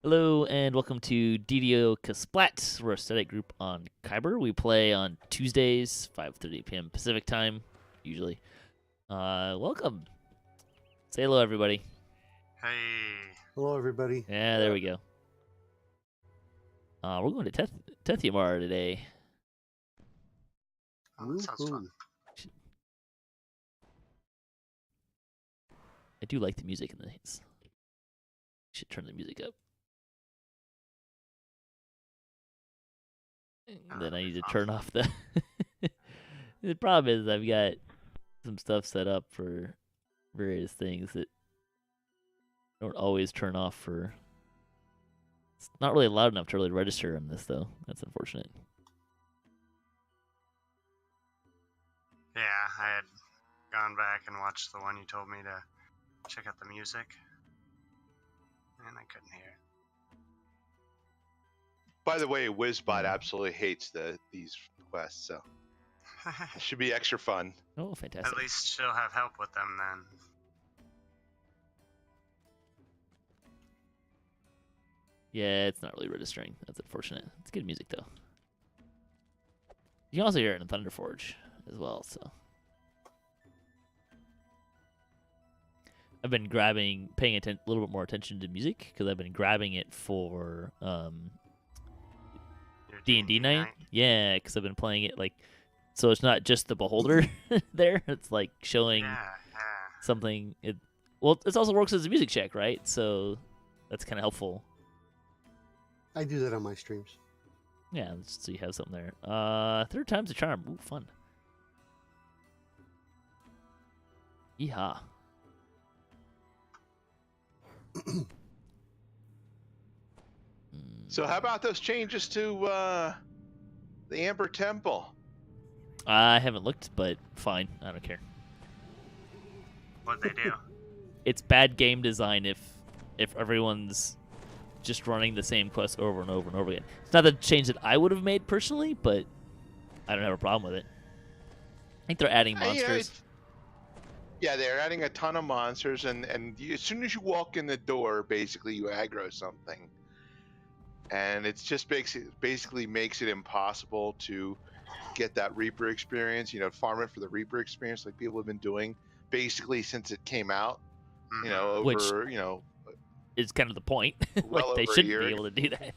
Hello and welcome to DDOCaSplat. We're a static group on Khyber. We play on Tuesdays, 5:30 p.m. Pacific time, usually. Welcome. Say hello, everybody. Hey. Hello, everybody. Yeah, there we go. We're going to Tethiamar today. Oh, that sounds fun. I do like the music in these. Should turn the music up. And then I need to turn off the... The problem is I've got some stuff set up for various things that don't always turn off for... It's not really loud enough to really register on this, though. That's unfortunate. Yeah, I had gone back and watched the one you told me to check out the music, and I couldn't hear. By the way, WizBot absolutely hates these quests, so it should be extra fun. Oh, fantastic. At least she'll have help with them then. Yeah, it's not really registering. That's unfortunate. It's good music, though. You can also hear it in Thunderforge as well, so... I've been paying a little bit more attention to music, because I've been grabbing it for D&D night. Yeah, because I've been playing it, like... So it's not just the beholder there. It's, like, showing something... Well, it also works as a music check, right? So that's kind of helpful. I do that on my streams. Yeah, so you have something there. Third time's a charm. Ooh, fun. Yeehaw. So how about those changes to the Amber Temple? I haven't looked, but fine. I don't care. What'd they do? It's bad game design if everyone's just running the same quest over and over and over again. It's not a change that I would have made personally, but I don't have a problem with it. I think they're adding monsters. Yeah, they're adding a ton of monsters, and as soon as you walk in the door, basically you aggro something, and it's just basically makes it impossible to get that Reaper experience. You know, farm it for the Reaper experience, like people have been doing basically since it came out. You know, over Which is kind of the point. Well, like they over shouldn't a year. be able to do that.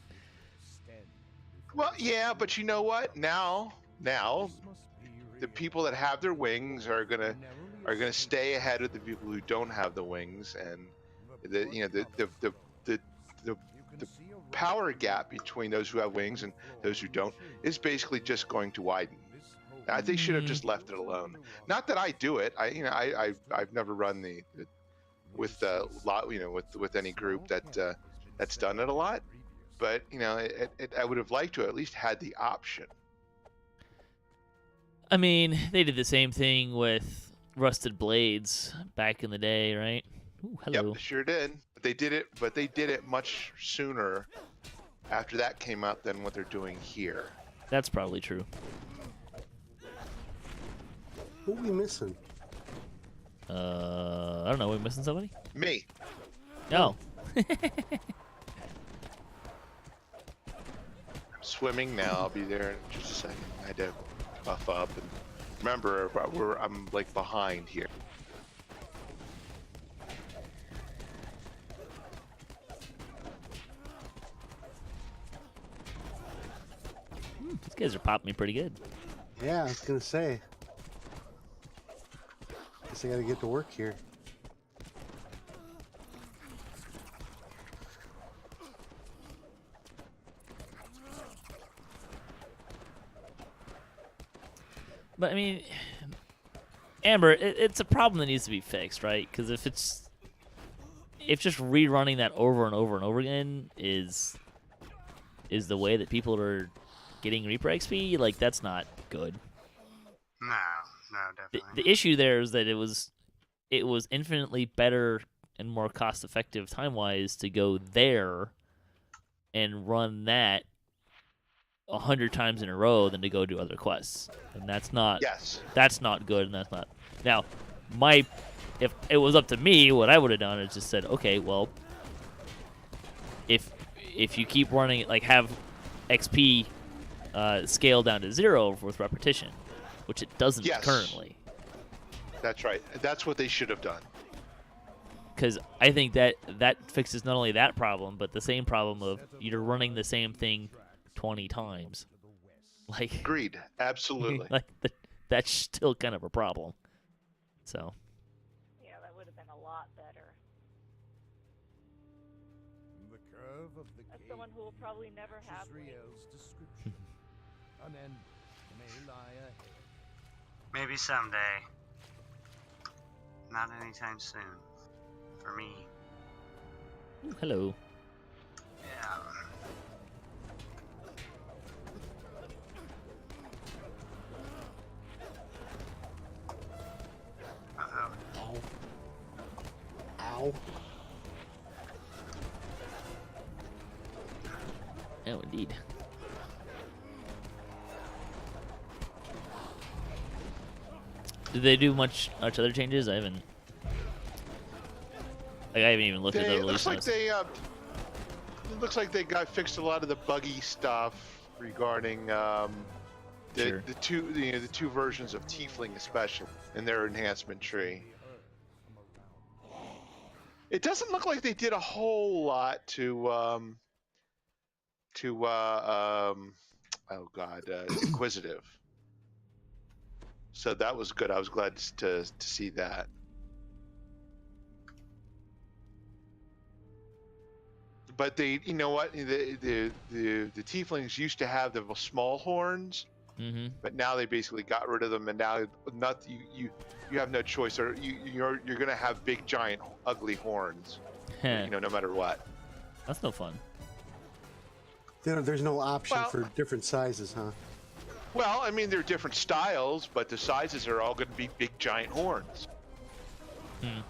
Well, yeah, but you know what? Now the people that have their wings are gonna stay ahead of the people who don't have the wings, and the power gap between those who have wings and those who don't is basically just going to widen. I think they should have just left it alone. Not that I do it. I've never run with any group that's done it a lot, but I would have liked to at least had the option. I mean, they did the same thing with Rusted Blades back in the day, right? Ooh, hello. Yep, they sure did. But they did it much sooner after that came out than what they're doing here. That's probably true. Who are we missing? I don't know. Are we missing somebody? Me. No. I'm swimming now. I'll be there in just a second. I had to buff up, and remember, I'm like behind here. These guys are popping me pretty good. Yeah, I was gonna say. Guess I gotta get to work here. But I mean, Amber, it's a problem that needs to be fixed, right? Because if just rerunning that over and over and over again is the way that people are getting Reaper XP, like that's not good. No, definitely. The issue there is that it was infinitely better and more cost effective time wise to go there and run that 100 times in a row than to go do other quests, and that's not good, and that's not now if it was up to me, what I would have done is just said, okay, well, if if you keep running, like have XP scale down to 0 with repetition, which it doesn't Yes. currently. That's right. That's what they should have done. Because I think that fixes not only that problem, but the same problem of you're running the same thing 20 times. Like, Agreed. Absolutely. like that's still kind of a problem. So. Yeah, that would have been a lot better. The curve of the As someone who will probably never have wings. Israel's description. An end may lie ahead. Maybe someday. Not anytime soon. For me. Ooh, hello. Yeah. Uh-oh. Ow. Ow. Oh, indeed. Did they do much other changes? I haven't even looked at the It release looks like notes. it looks like they got fixed a lot of the buggy stuff regarding Sure. the two versions of Tiefling, especially in their enhancement tree. It doesn't look like they did a whole lot to Inquisitive. So that was good. I was glad to see that. But you know what? The Tieflings used to have the small horns, Mm-hmm. but now they basically got rid of them, and now you have no choice, or you're gonna have big, giant, ugly horns, no matter what. That's no fun. There's no option Well- for different sizes, huh? Well, I mean, they're different styles, but the sizes are all going to be big, giant horns. Hmm.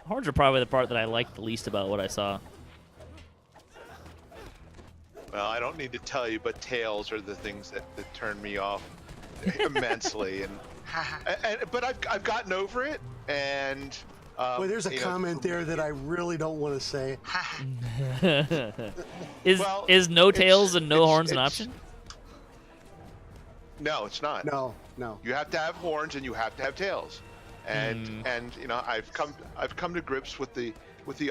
Horns are probably the part that I like the least about what I saw. Well, I don't need to tell you, but tails are the things that turn me off immensely, but I've gotten over it, and Boy, there's a you know, comment there that I really don't want to say. Well, is no tails and no it's- horns an it's- option? No, it's not. No. You have to have horns and you have to have tails, and you know I've come to grips with the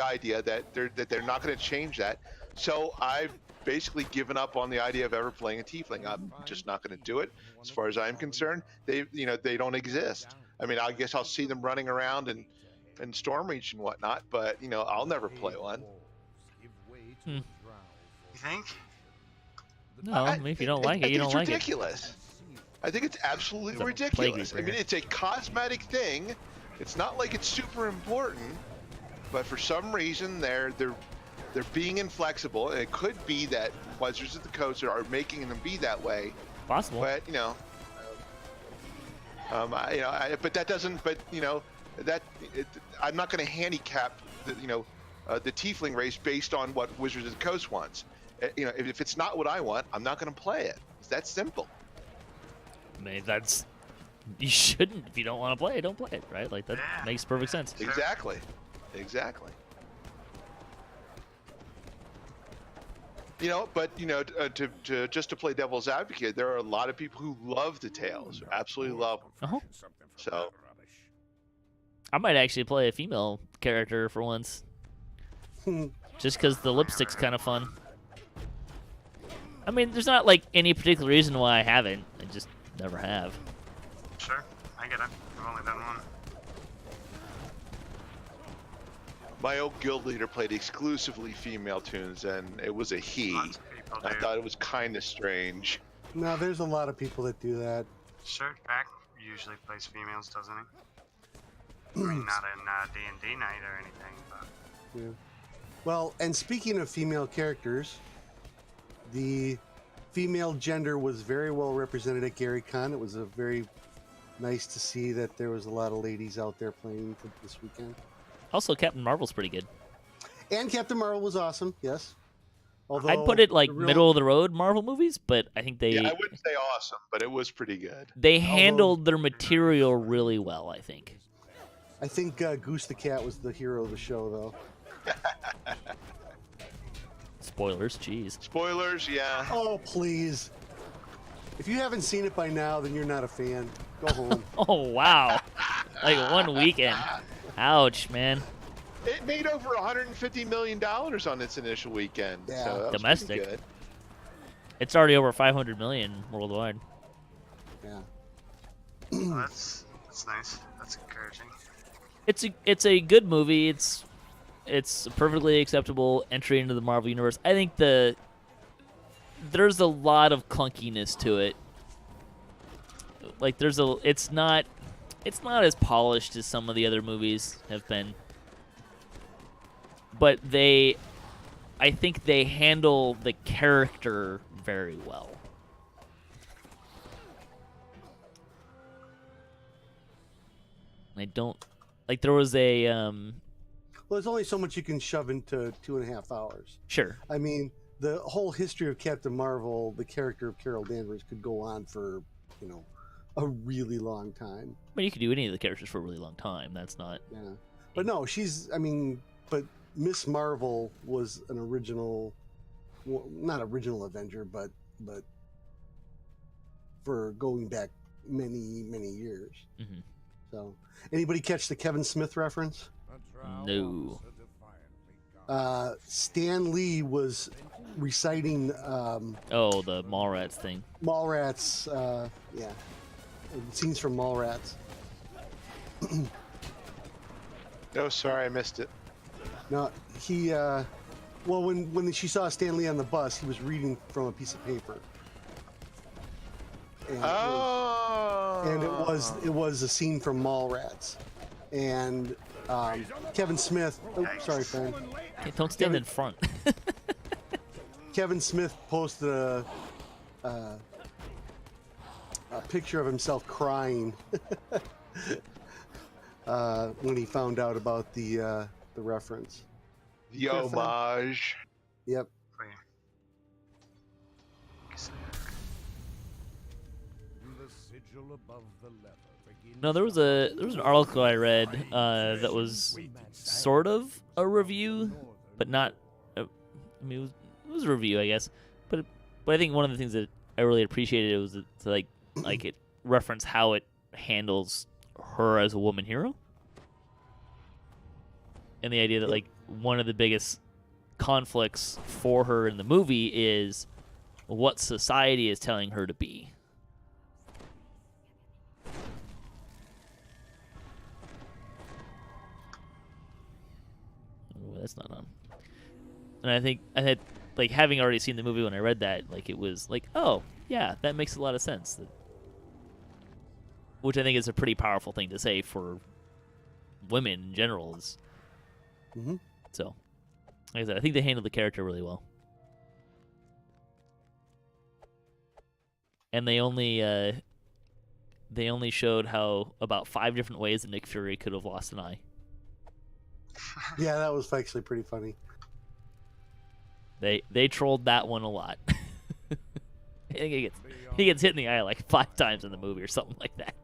idea that they're not going to change that. So I've basically given up on the idea of ever playing a tiefling. I'm just not going to do it. As far as I'm concerned, they don't exist. I mean, I guess I'll see them running around and Stormreach and whatnot, but I'll never play one. You think? No, I mean, if you don't like it, you don't like it's it. ridiculous. I think it's absolutely It's a plague ridiculous. I reaper mean, here. it's a cosmetic thing. It's not like it's super important, but for some reason they're being inflexible, and it could be that Wizards of the Coast are making them be that way. Possible. But but that doesn't. But I'm not going to handicap the Tiefling race based on what Wizards of the Coast wants. If it's not what I want, I'm not going to play it. It's that simple. I mean, you shouldn't. If you don't want to play it, don't play it, right? Like, that Yeah. makes perfect sense. Exactly. But to just to play devil's advocate, there are a lot of people who love the tails, absolutely love them. Uh-huh. So I might actually play a female character for once. Just because the lipstick's kind of fun. I mean, there's not, like, any particular reason why I haven't. I just never have. Sure, I get it. I've only done one. my old guild leader played exclusively female tunes, and it was a he. Lots of people I do. thought it was kind of strange. No, there's a lot of people that do that. Sure, Jack usually plays females, doesn't he? I mean, not in D&D night or anything, but... Yeah. Well, and speaking of female characters, the female gender was very well represented at GaryCon. It was a very nice to see that there was a lot of ladies out there playing this weekend. Also, Captain Marvel's pretty good. And Captain Marvel was awesome, yes. Although I'd put it like the real- middle of the road Marvel movies, but I think they Yeah, I wouldn't say awesome, but it was pretty good. they handled their material really well, I think. I think Goose the Cat was the hero of the show, though. Spoilers, jeez. Spoilers, yeah. Oh, please. If you haven't seen it by now, then you're not a fan. Go home. Oh, wow. Like one weekend. Ouch, man. It made over $150 million on its initial weekend. Yeah. So that was Domestic. pretty good. It's already over 500 million worldwide. Yeah. Well, that's nice. That's encouraging. It's a good movie. It's a perfectly acceptable entry into the Marvel universe. I think there's a lot of clunkiness to it. Like it's not as polished as some of the other movies have been. But I think they handle the character very well. I don't like there was a Well, there's only so much you can shove into 2.5 hours. sure. I mean, the whole history of Captain Marvel, the character of Carol Danvers, could go on for, a really long time. But you could do any of the characters for a really long time. That's not Yeah. But no, but Miss Marvel was an original, well, not original Avenger, but for going back many, many years. Mhm. So, anybody catch the Kevin Smith reference? No. Stan Lee was reciting the Mallrats thing. Mallrats, scenes from Mallrats. Oh, sorry, I missed it. No, he, when she saw Stan Lee on the bus, he was reading from a piece of paper. And it was a scene from Mallrats. And Kevin Smith, sorry, fan. Hey, don't stand in front. Kevin Smith posted a picture of himself crying when he found out about the reference. The homage. Yep. Wait. No, there was an article I read that was sort of a review, but not. I mean, it was a review, I guess. But I think one of the things that I really appreciated was to like it reference how it handles her as a woman hero, and the idea that like one of the biggest conflicts for her in the movie is what society is telling her to be. That's not on. And I think I had like having already seen the movie when I read that, like it was like, oh yeah, that makes a lot of sense. Which I think is a pretty powerful thing to say for women in general. So, like I said, I think they handled the character really well. And they only showed how about 5 different ways that Nick Fury could have lost an eye. Yeah, that was actually pretty funny. They trolled that one a lot. I think he gets hit in the eye like 5 times in the movie or something like that.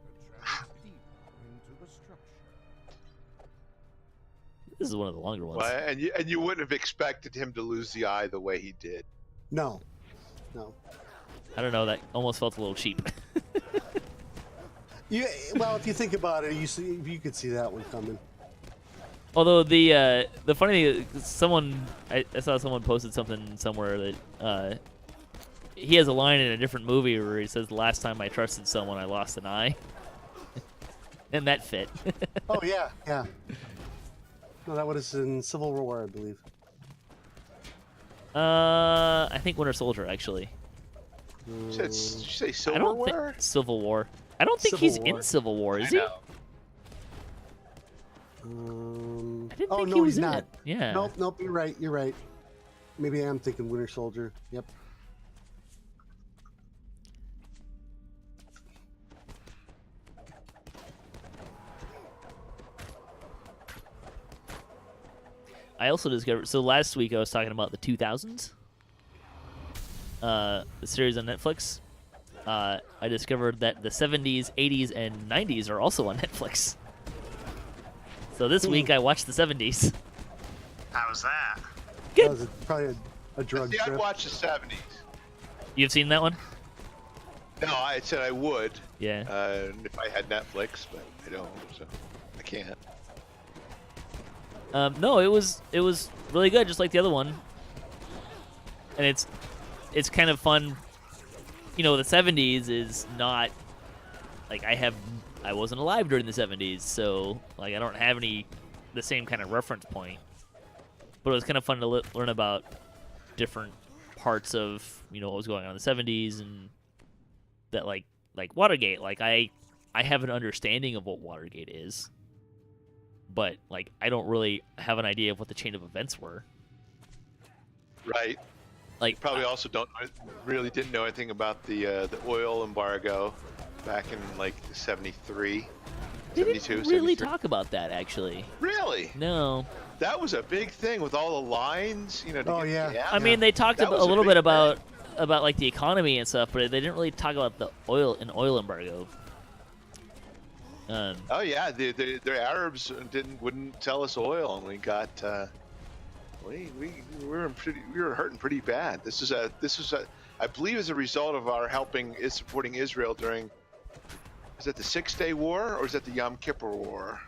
This is one of the longer ones. Well, and you wouldn't have expected him to lose the eye the way he did. No. I don't know. That almost felt a little cheap. Well, if you think about it, you could see that one coming. Although the funny thing, I saw someone posted something somewhere that he has a line in a different movie where he says, "The last time I trusted someone, I lost an eye," and that fit. Oh yeah. No, that was in Civil War, I believe. I think Winter Soldier actually. Did you say I Civil don't War? think Civil War. I don't think Civil he's War. in Civil War, is I he? know. I didn't Oh think no, he was he's in not. it. Yeah. Nope. You're right. Maybe I am thinking Winter Soldier. Yep. I also discovered. So last week I was talking about the 2000s, the series on Netflix. I discovered that the 70s, 80s, and 90s are also on Netflix. So this week I watched the 70s. How was that? That was probably a drug See, I'd trip. watch the 70s. You've seen that one? No, I said I would Yeah. if I had Netflix, but I don't, so I can't. No, it was really good, just like the other one. And it's kind of fun. You know, the 70s is not like I wasn't alive during the 70s, so like I don't have the same kind of reference point. But it was kind of fun to learn about different parts of, you know, what was going on in the 70s, and that like Watergate. Like I have an understanding of what Watergate is, but like I don't really have an idea of what the chain of events were. Right. Like Probably also really didn't know anything about the oil embargo back in like 73, they 72, didn't really 73. talk about that actually. Really? No. That was a big thing with all the lines, you know. To Oh, get yeah. gas. I mean, they talked That a was a little big bit about like the economy and stuff, but they didn't really talk about the oil embargo. Oh yeah, the Arabs wouldn't sell us oil, and we got we were hurting pretty bad. This is I believe as a result of our supporting Israel during, is that the 6-Day War or is that the Yom Kippur War?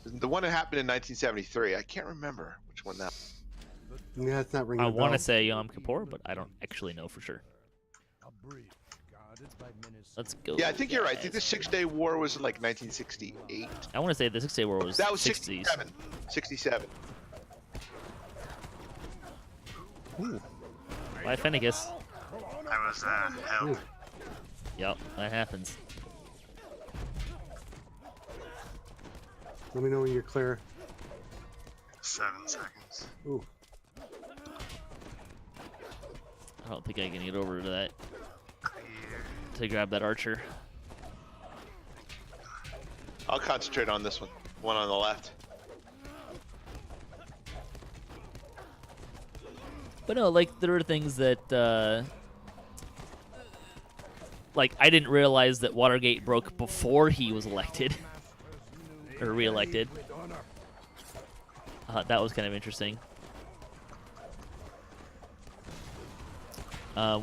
The one that happened in 1973. I can't remember which one that. Yeah, it's not ringing I a want to bell. say Yom Kippur, but I don't actually know for sure. Let's go. Yeah, I think you're right. I think the 6-Day War was in like 1968. I want to say the 6-Day War was That was 60s. 67. 67. Ooh. Bye, Fennegas. That was help. Ooh. Yep, that happens. Let me know when you're clear. 7 seconds. Ooh. I don't think I can get over to that Clear. to grab that archer. I'll concentrate on this one. One on the left. But no, like there are things that like I didn't realize that Watergate broke before he was elected or re-elected. That was kind of interesting.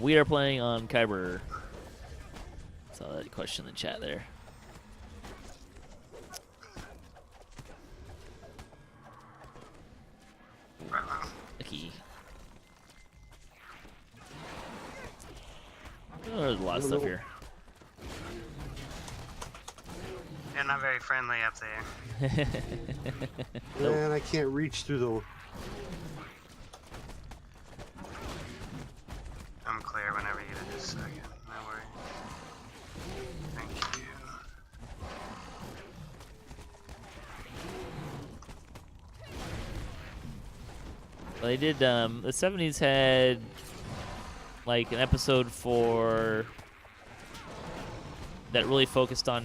We are playing on Khyber. Saw that question in the chat there. Okay. Oh, there's a lot of stuff here. You're not very friendly up there. Nope. Man, I can't reach through the. I'm clear whenever you get a second. No worries. Thank you. Well, they did. The 70s had like an episode for that really focused on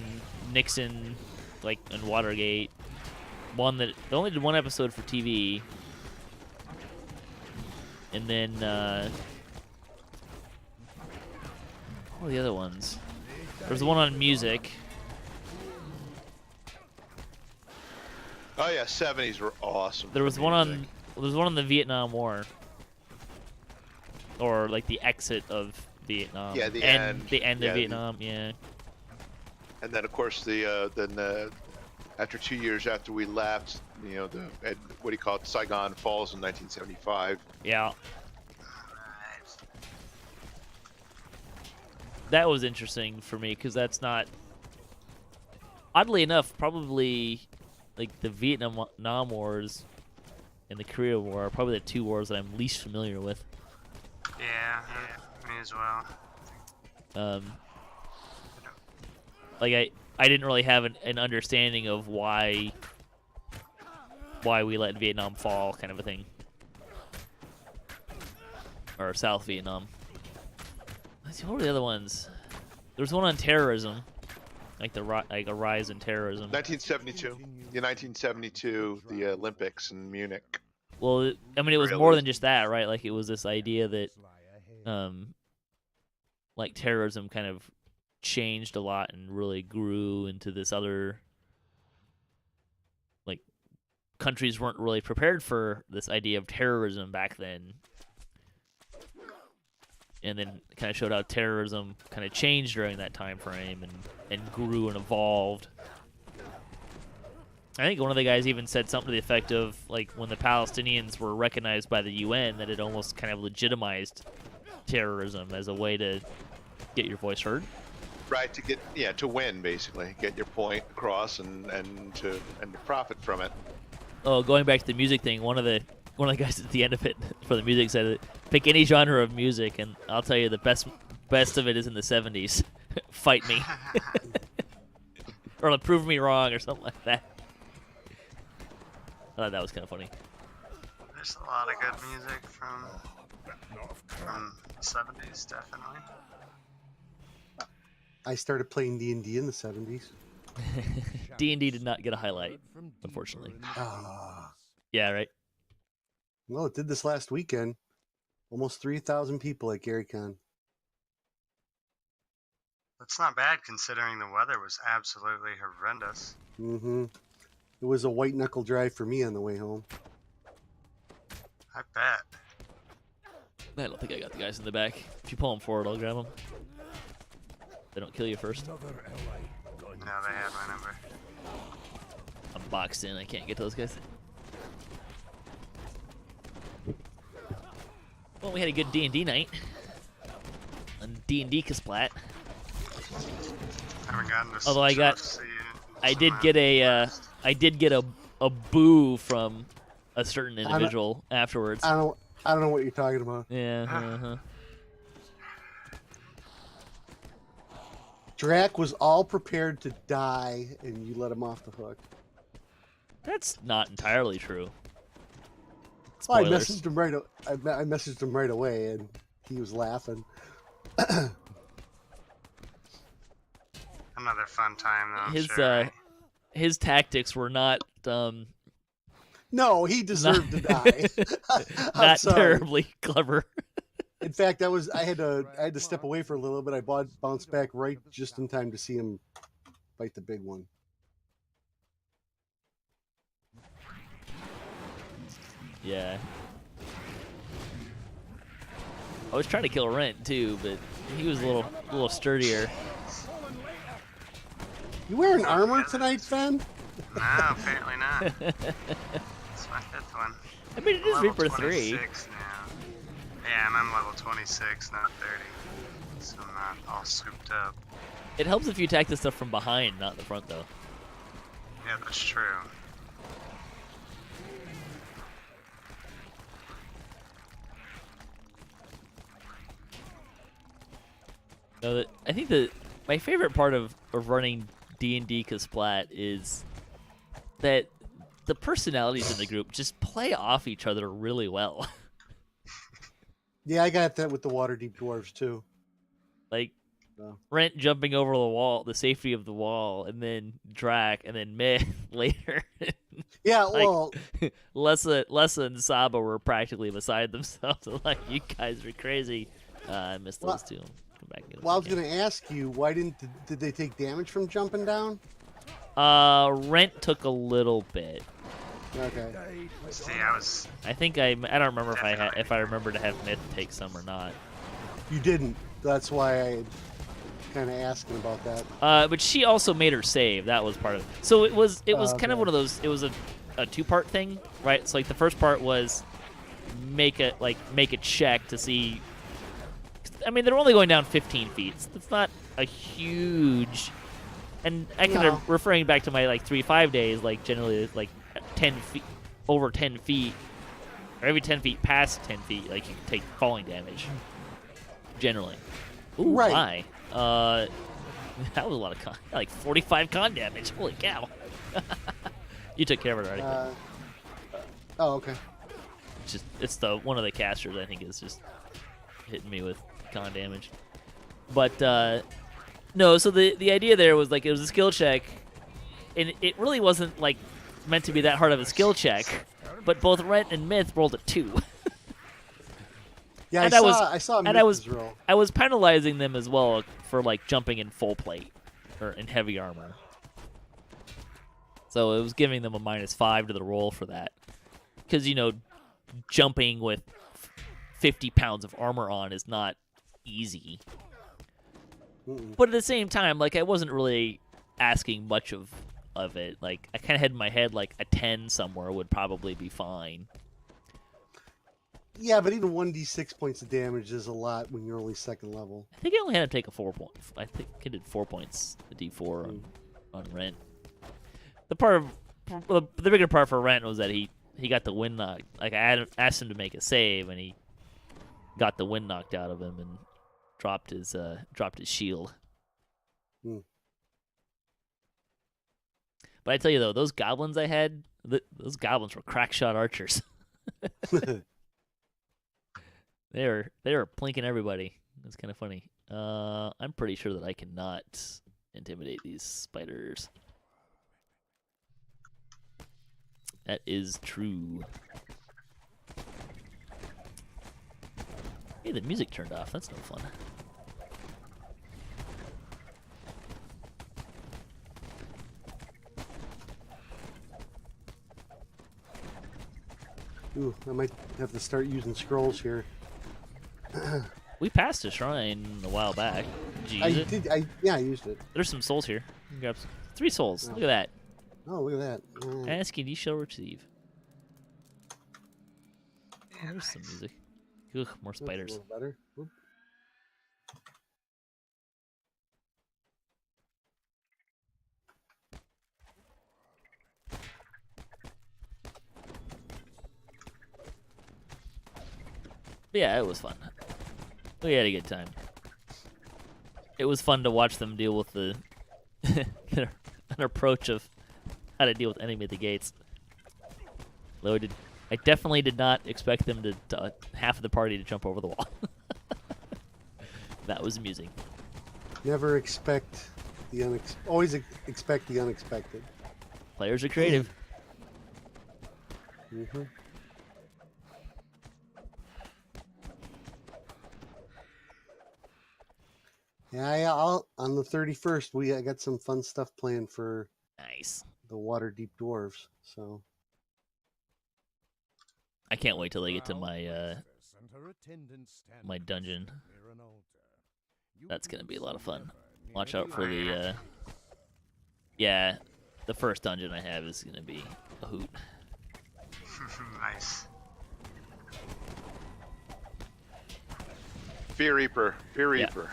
Nixon, like and Watergate. They only did one episode for TV, and then what were the other ones? There was the one on music. Oh yeah, 70s were awesome. There for was one on. music. There was one on the Vietnam War, or like the exit of Vietnam. Yeah, the end. end. The end Yeah, of the- Vietnam. Yeah. And then of course after 2 years after we left, you know, what do you call it, Saigon Falls in 1975. Yeah. Alright. That was interesting for me because that's not. Oddly enough, probably like the Vietnam Wars and the Korea War are probably the two wars that I'm least familiar with. Yeah, me as well. Like I didn't really have an understanding of why we let Vietnam fall, kind of a thing, or South Vietnam. Let's see, what were the other ones? There was one on terrorism, like a rise in terrorism. 1972. The 1972, the Olympics in Munich. Well, I mean, it was Really? more than just that, right? Like it was this idea that, like terrorism kind of changed a lot and really grew into this other, like countries weren't really prepared for this idea of terrorism back then. And then kind of showed how terrorism kind of changed during that time frame and grew and evolved. I think one of the guys even said something to the effect of, like, when the Palestinians were recognized by the UN, that it almost kind of legitimized terrorism as a way to get your voice heard. Right, to win, basically, get your point across and to profit from it. Oh, going back to the music thing, one of the guys at the end of it for the music said, pick any genre of music, and I'll tell you the best of it is in the 70s. Fight me. Or prove me wrong, or something like that. I thought that was kind of funny. There's a lot of good music from the 70s, definitely. I started playing D&D in the 70s. D&D did not get a highlight, unfortunately. Yeah, right? Well, it did this last weekend. Almost 3,000 people at GaryCon. That's not bad considering the weather was absolutely horrendous. Mm-hmm. It was a white knuckle drive for me on the way home. I bet. I don't think I got the guys in the back. If you pull them forward, I'll grab them. They don't kill you first. No, they had my number. I'm boxed in. I can't get those guys. Well, we had a good D&D night. On DDOCaSplat. Haven't gotten to Although I did get a boo from a certain individual afterwards. I don't know what you're talking about. Yeah. Drac was all prepared to die, and you let him off the hook. That's not entirely true. Well, I Spoilers. messaged him right. I messaged him right away, and he was laughing. Another fun time, though. I'm sure. His tactics were not No, he deserved to die. not terribly clever. In fact, I had to step away for a little bit. I bounced back right just in time to see him fight the big one. Yeah. I was trying to kill Rent too, but he was a little sturdier. You wearing armor tonight, Fen? No, apparently not. It's my 5th one. I mean, it is Level Reaper 3. 26 now. Yeah, I'm level 26, not 30. So I'm not all souped up. It helps if you attack the stuff from behind, not the front, though. Yeah, that's true. No, I think my favorite part of running DDOCaSplat is that the personalities in the group just play off each other really well. Yeah, I got that with the Waterdeep dwarves too. Like No. Rent jumping over the wall, the safety of the wall, and then Drac, and then Myth later. Yeah, Like, well, Lessa and Saba were practically beside themselves. Like, you guys are crazy. I missed those two. Come back and get them I was again. going to ask you, why did they take damage from jumping down? Rent took a little bit. Okay. See, I think I don't remember if I remember to have Myth take some or not. You didn't. That's why I kind of asking about that. But she also made her save. That was part of it. So it was kind of okay. one of those. It was a two-part thing, right? So like the first part was make a check to see. I mean, they're only going down 15 feet. So it's not a huge. And I kind No. of referring back to my like 3-5 days. Like generally, it's like 10 feet over 10 feet, or every 10 feet past 10 feet, like you can take falling damage. Generally. Ooh, Right. my. That was a lot of like 45 con damage. Holy cow! You took care of it already. Oh, okay. It's the one of the casters I think is just hitting me with con damage. But no, so the idea there was like it was a skill check, and it really wasn't like meant to be that hard of a skill check. But both Rent and Myth rolled a 2. Yeah, And I saw and I was Myth's roll. I was penalizing them as well for like jumping in full plate or in heavy armor. So it was giving them a -5 to the roll for that. Because, jumping with 50 pounds of armor on is not easy. But at the same time, like, I wasn't really asking much of it. Like, I kind of had in my head, like, a 10 somewhere would probably be fine. Yeah, but even 1d6 points of damage is a lot when you're only second level. I think I only had to take a 4 point. I think I did 4 points, a d4 on Rent. The bigger part for Rent was that he got the wind knocked. Like, I asked him to make a save, and he got the wind knocked out of him and dropped his shield. But I tell you though, those goblins I had, those goblins were crack shot archers. They were plinking everybody. It's kind of funny. I'm pretty sure that I cannot intimidate these spiders. That is true. Hey, the music turned off. That's no fun. Ooh, I might have to start using scrolls here. We passed a shrine a while back. Did you use it? Yeah, I used it. There's some souls here. You can grab 3 souls. Oh. Look at that. Oh, look at that. Ask and ye shall receive. Yeah, there's some music. Ugh, more That's a spiders. little better. Oop. But yeah, it was fun. We had a good time. It was fun to watch them deal with an approach of how to deal with enemy at the gates. Though I definitely did not expect them to half of the party to jump over the wall. That was amusing. Never expect the always expect the unexpected. Players are creative. Mm-hmm. Yeah. On the 31st, I got some fun stuff planned for Nice. the Waterdeep Dwarves. So I can't wait till they get to my dungeon. That's gonna be a lot of fun. Watch out for the the first dungeon I have is gonna be a hoot. Nice. Fear Reaper. Fear Yeah. Reaper.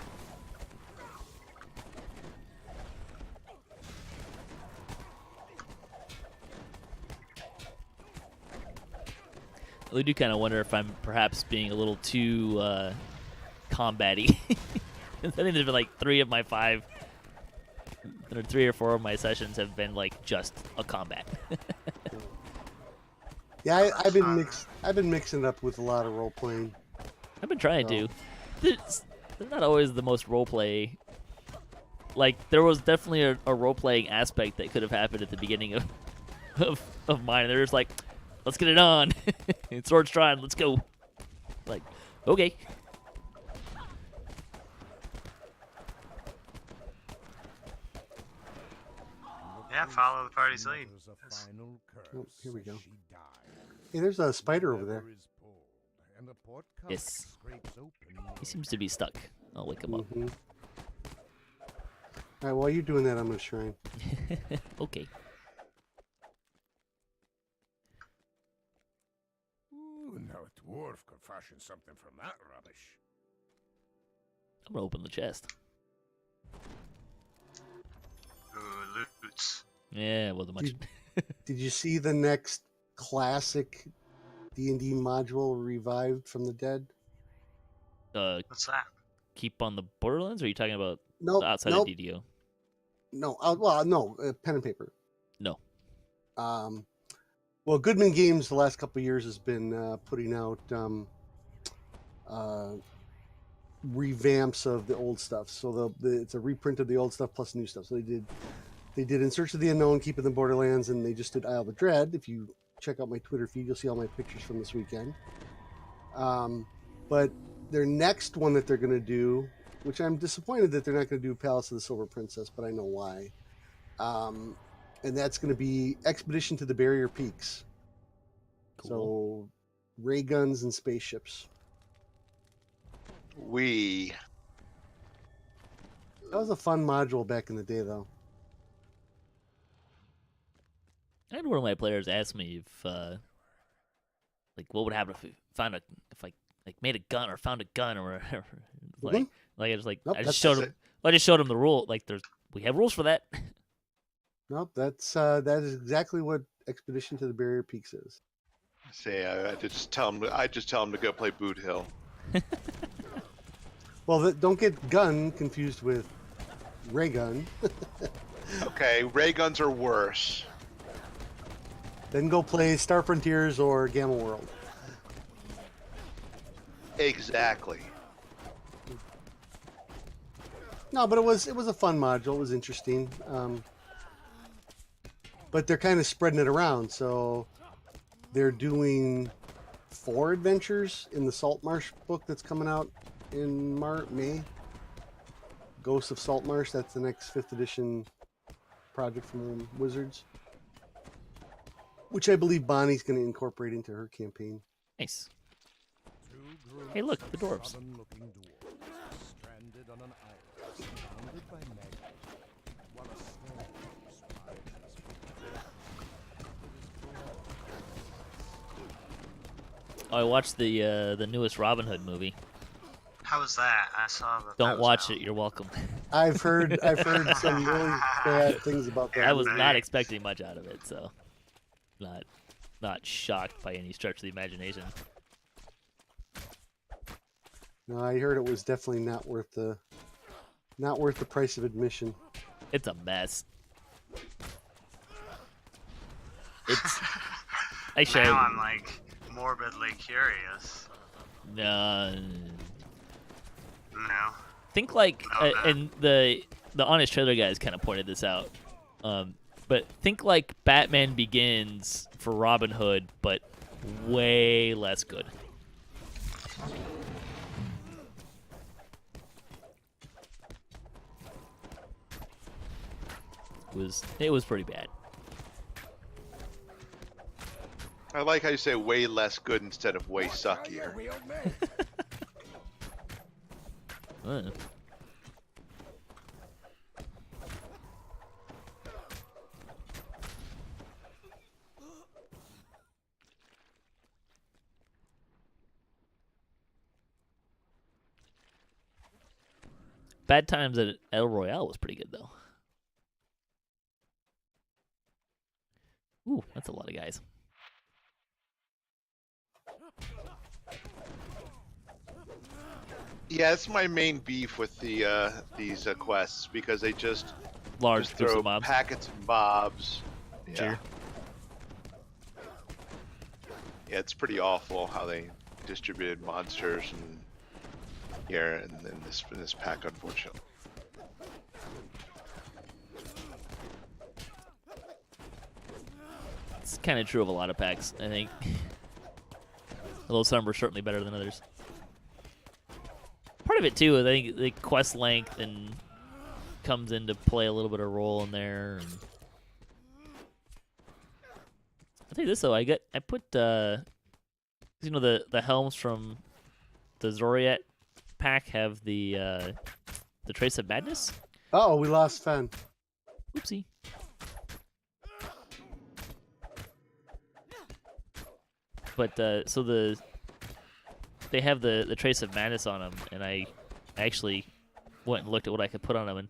I do kind of wonder if I'm perhaps being a little too combat-y. I think there's been like 3 of my 5, or 3 or 4 of my sessions have been like just a combat. yeah, I've been mixing it up with a lot of role playing. I've been trying to. They're not always the most roleplay. Like, there was definitely a role-playing aspect that could have happened at the beginning of mine. They're just like, let's get it on. It's Sword Stride, let's go. Like, okay. Yeah, follow the party's lead. Oh, here we go. Hey, there's a spider over there. Yes. He seems to be stuck. I'll wake him up. Mm-hmm. All right, while you're doing that, I'm going to shrine. Okay. Ooh, now a dwarf could fashion something from that rubbish. I'm gonna open the chest. Ooh, loots. Yeah, it wasn't much. Did you see the next classic D&D module revived from the dead? What's that? Keep on the Borderlands, or are you talking about Nope. outside Nope. of DDO? No. No. Pen and paper. No. Well, Goodman Games the last couple of years has been putting out revamps of the old stuff. So it's a reprint of the old stuff plus new stuff. So they did In Search of the Unknown, Keep in the Borderlands, and they just did Isle of Dread. If you check out my Twitter feed, you'll see all my pictures from this weekend. But their next one that they're going to do, which I'm disappointed that they're not going to do Palace of the Silver Princess, but I know why. and that's going to be Expedition to the Barrier Peaks. Cool. So, ray guns and spaceships. We. That was a fun module back in the day, though. I had one of my players ask me if, like, what would happen if we found if I made a gun or found a gun or whatever. Like, Nope, I just showed him. I just showed him the rule. Like, we have rules for that. Nope, that is exactly what Expedition to the Barrier Peaks is. Say, I just tell him to go play Boot Hill. Well, don't get gun confused with ray gun. Okay, ray guns are worse. Then go play Star Frontiers or Gamma World. Exactly. No, but it was a fun module. It was interesting. But they're kind of spreading it around, so they're doing 4 adventures in the Salt Marsh book that's coming out in May. Ghosts of Salt Marsh. That's the next 5th edition project from Wizards, which I believe Bonnie's going to incorporate into her campaign. Nice. Hey, look, the dwarves. Stranded on an island, surrounded by maggots, while a storm Oh, I watched the newest Robin Hood movie. How was that? I saw that. Don't watch it. You're welcome. I've heard some really bad things about that. I was movie. not expecting much out of it, so not shocked by any stretch of the imagination. No, I heard it was definitely not worth the price of admission. It's a mess. It's. Actually, Now I'm like morbidly curious. no. No. Think like, No, no. and the Honest Trailer guys kind of pointed this out. But think like Batman Begins for Robin Hood, but way less good. It was pretty bad. I like how you say way less good instead of way suckier. Uh. Bad Times at El Royale was pretty good though. Ooh, that's a lot of guys. Yeah, that's my main beef with these quests because they just Large just groups throw of mobs. packets and bobs. Yeah. Sure. Yeah, it's pretty awful how they distributed monsters and here and in this pack, unfortunately. It's kind of true of a lot of packs, I think. Although some are certainly better than others. Part of it too, I think the quest length and comes into play a little bit of role in there. And I'll tell you this though, I put you know the helms from the Zoriat pack have the Trace of Madness. Oh, we lost Fen. Oopsie. But so they have the Trace of Madness on them, and I actually went and looked at what I could put on them, and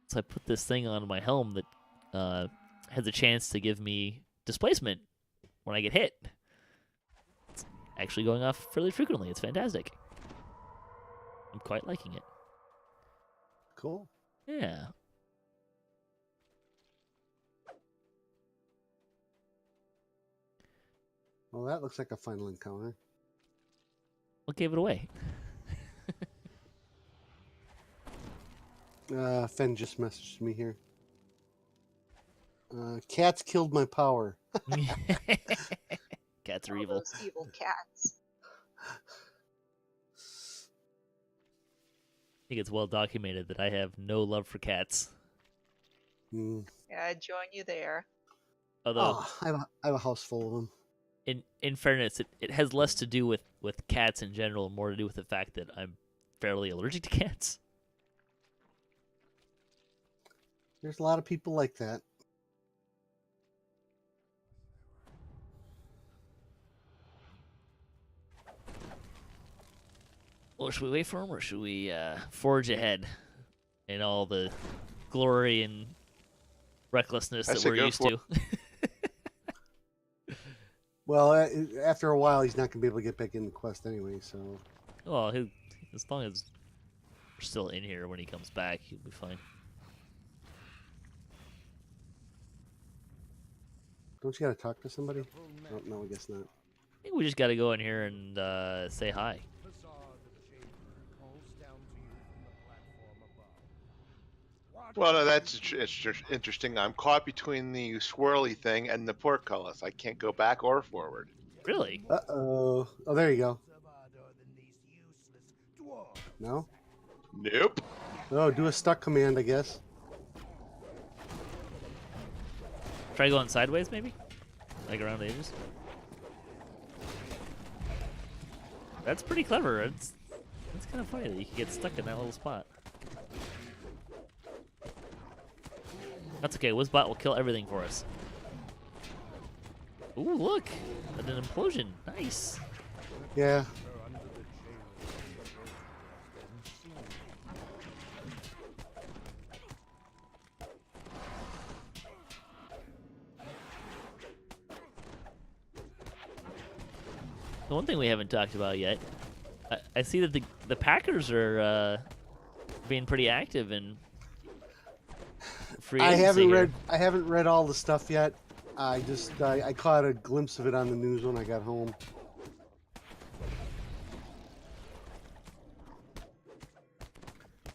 so I put this thing on my helm that has a chance to give me displacement when I get hit. It's actually going off fairly frequently. It's fantastic. I'm quite liking it. Cool. Yeah. Well, that looks like a final encounter. What gave it away? Fen just messaged me here. Cats killed my power. Cats are All evil. those evil cats. I think it's well documented that I have no love for cats. Mm. Yeah, I'd join you there. Although, Oh, I have a house full of them. in fairness, it has less to do with cats in general, and more to do with the fact that I'm fairly allergic to cats. There's a lot of people like that. Well, should we wait for him, or should we forge ahead in all the glory and recklessness I that say we're go used for to? Well, after a while, he's not going to be able to get back in the quest anyway, so... Well, as long as we're still in here when he comes back, he'll be fine. Don't you got to talk to somebody? Oh, no, I guess not. I think we just got to go in here and say hi. Facade of chamber calls down to you from the platform above. Well, no, that's interesting. I'm caught between the swirly thing and the portcullis. I can't go back or forward. Really? Uh-oh. Oh, there you go. No? Nope. Oh, do a stuck command, I guess. Try going sideways, maybe? Like around the edges? That's pretty clever. It's kind of funny that you can get stuck in that little spot. That's okay. Wizbot will kill everything for us. Ooh, look! An implosion. Nice. Yeah. The one thing we haven't talked about yet, I see that the Packers are being pretty active in free agency here. I haven't read all the stuff yet. I caught a glimpse of it on the news when I got home.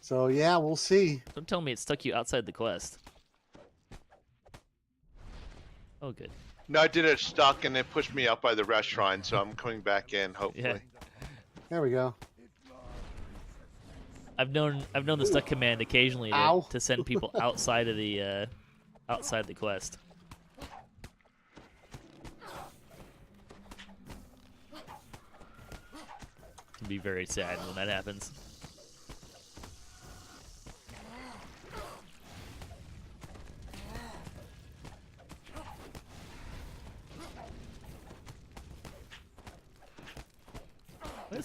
So yeah, we'll see. Don't tell me it stuck you outside the quest. Oh, good. No, I did it stuck and it pushed me up by the restaurant, so I'm coming back in, hopefully. Yeah. There we go. I've known the stuck command occasionally Ow. to send people outside of the quest. Can be very sad when that happens.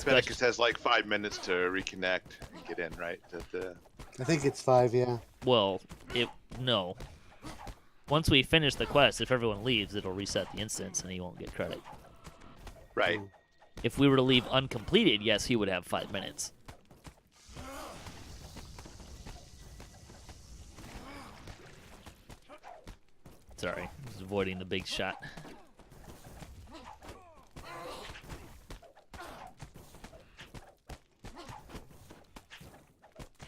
Venicus has like 5 minutes to reconnect and get in, right? I think it's 5, yeah. Well, no. Once we finish the quest, if everyone leaves, it'll reset the instance and he won't get credit. Right. If we were to leave uncompleted, yes, he would have 5 minutes. Sorry, just avoiding the big shot.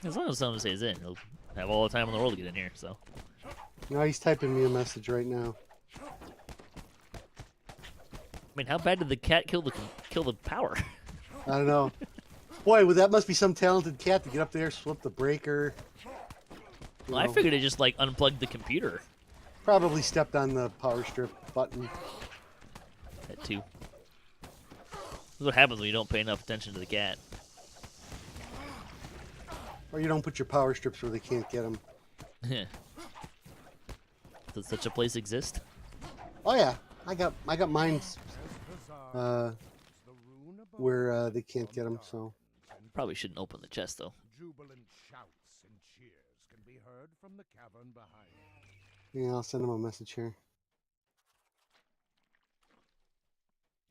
As long as someone stays in, he'll have all the time in the world to get in here, so. No, he's typing me a message right now. I mean, how bad did the cat kill the power? I don't know. Boy, well, that must be some talented cat to get up there, flip the breaker. Well, I figured it just, like, unplugged the computer. Probably stepped on the power strip button. That too. This is what happens when you don't pay enough attention to the cat. Or you don't put your power strips where they can't get them. Does such a place exist? Oh yeah, I got mine where they can't get them. So Probably shouldn't open the chest, though. Jubilant shouts and cheers can be heard from the cavern behind. yeah, I'll send them a message here.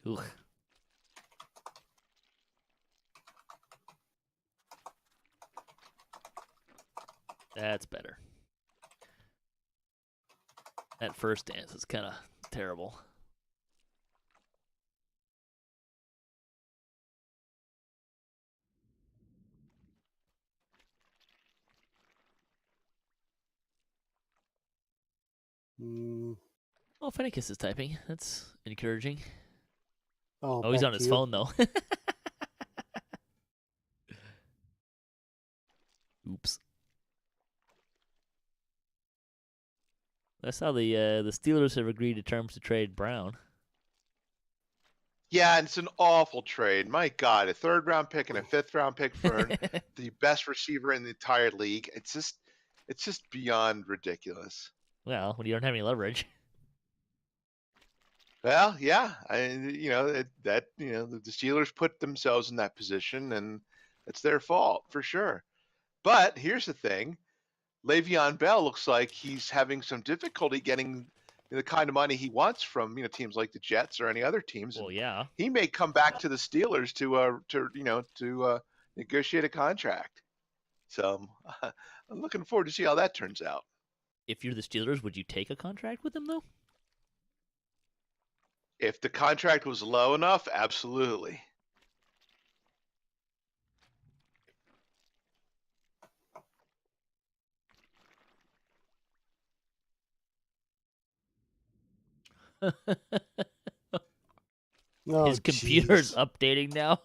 Ugh. That's better. That first dance is kind of terrible. Oh, Fennicus is typing. That's encouraging. Oh, he's back on to his you. phone, though. Oops. That's how the Steelers have agreed to terms to trade Brown. Yeah, and it's an awful trade. My God, a 3rd-round pick and a 5th-round pick for the best receiver in the entire league. It's just beyond ridiculous. Well, when you don't have any leverage. Well, yeah, the Steelers put themselves in that position, and it's their fault for sure. But here's the thing: Le'Veon Bell looks like he's having some difficulty getting the kind of money he wants from teams like the Jets or any other teams. Well, yeah. He may come back to the Steelers to negotiate a contract. So I'm looking forward to see how that turns out. If you're the Steelers, would you take a contract with him though? If the contract was low enough, absolutely. Oh, His computer's jeez. updating now.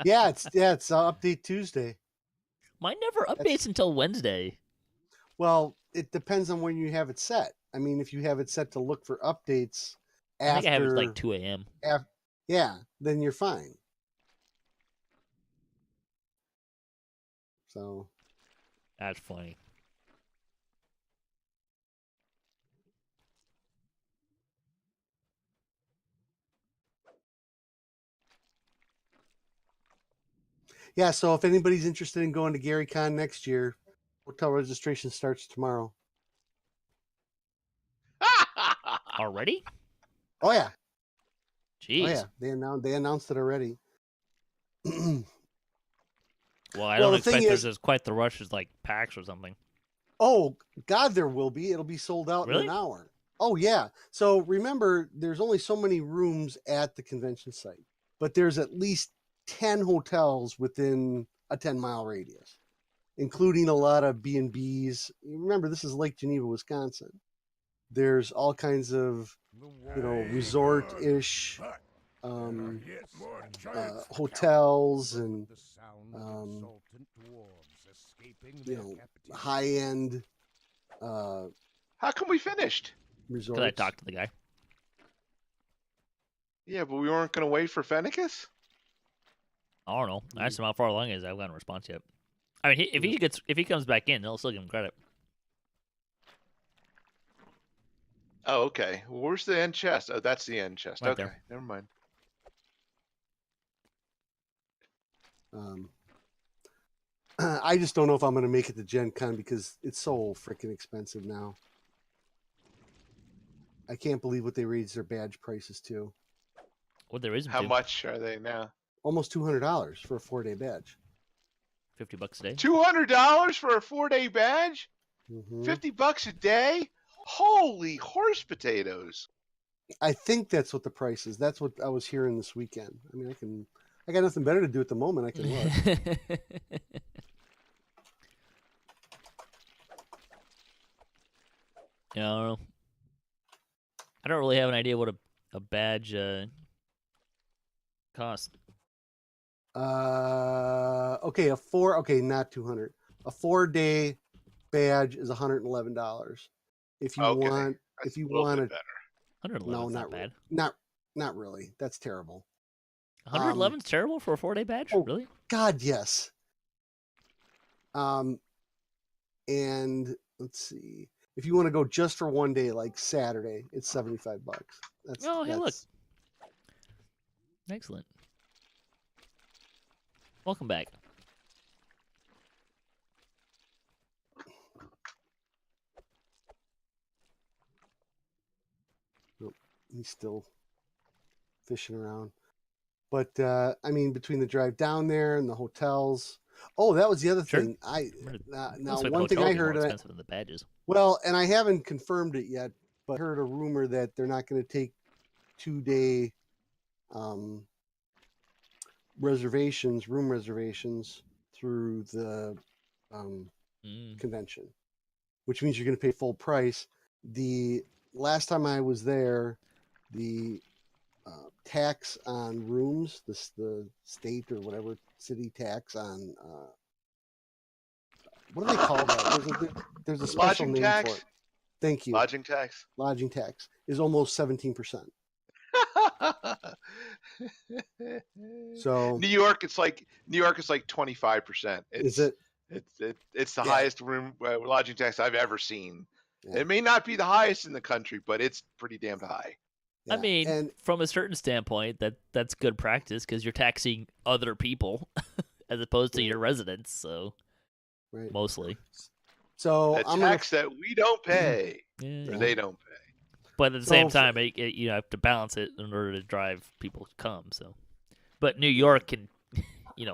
Yeah, it's update Tuesday. Mine never updates until Wednesday. Well, it depends on when you have it set. I mean, if you have it set to look for updates I after, think I have it like 2 a.m. Yeah, then you're fine. So That's funny. yeah, so if anybody's interested in going to GaryCon next year, hotel registration starts tomorrow. Already? Oh yeah, Jeez. oh yeah, they announced it already. Well, I Well, don't the thing expect is- there's quite the rush as like PAX or something. Oh God, there will be. It'll be sold out Really? in an hour. Oh yeah. So remember, there's only so many rooms at the convention site, but there's at least 10 hotels within a 10-mile radius, including a lot of B&Bs. Remember, this is Lake Geneva, Wisconsin. There's all kinds of resort-ish hotels and high-end How come we finished? resorts. Because I talked to the guy. Yeah, but we weren't going to wait for Fennicus? I don't know. I asked him how far along he is. I haven't gotten a response yet. I mean, if he comes back in, I'll still give him credit. Oh, okay. Well, where's the end chest? Oh, that's the end chest. Right Okay, there. never mind. I just don't know if I'm going to make it to Gen Con because it's so freaking expensive now. I can't believe what they raised their badge prices to. What there isn't How to. much are they now? Almost $200 for a 4-day badge. $50 a day. $200 for a 4-day badge? Mhm. $50 a day? Holy horse potatoes! I think that's what the price is. That's what I was hearing this weekend. I mean, I got nothing better to do at the moment. I can look. Yeah, I don't know. I don't really have an idea what a badge costs. Okay, not 200. A 4-day badge is $111. If you Okay, want, That's if you a little want bit it, better. 111 no, is not not bad. not really. That's terrible. 111 is terrible for a 4-day badge? oh. Really? God, yes. And let's see. If you want to go just for one day, like Saturday, it's $75. Oh, hey, look. Excellent. Welcome back. He's still fishing around. But I mean, between the drive down there and the hotels. Oh, that was the other Sure. thing. Now Looks like the one thing hotel I would be more heard. expensive than the badges. Well, and I haven't confirmed it yet, but I heard a rumor that they're not going to take 2-day room reservations through the convention, which means you're going to pay full price. The last time I was there, the tax on rooms, the state or whatever city tax on what do they call that? There's a special Lodging name tax? for it. Thank you. Lodging tax. Lodging tax is almost 17%. So New York, it's like 25%. is it? It's the Yeah. highest room lodging tax I've ever seen. Yeah. It may not be the highest in the country, but it's pretty damn high. Yeah. I mean, and from a certain standpoint, that's good practice because you're taxing other people as opposed to your residents. So right. mostly, So The I'm tax that we don't pay, yeah. or they don't pay. But at the So same for- time, you have to balance it in order to drive people to come. So, but New York can,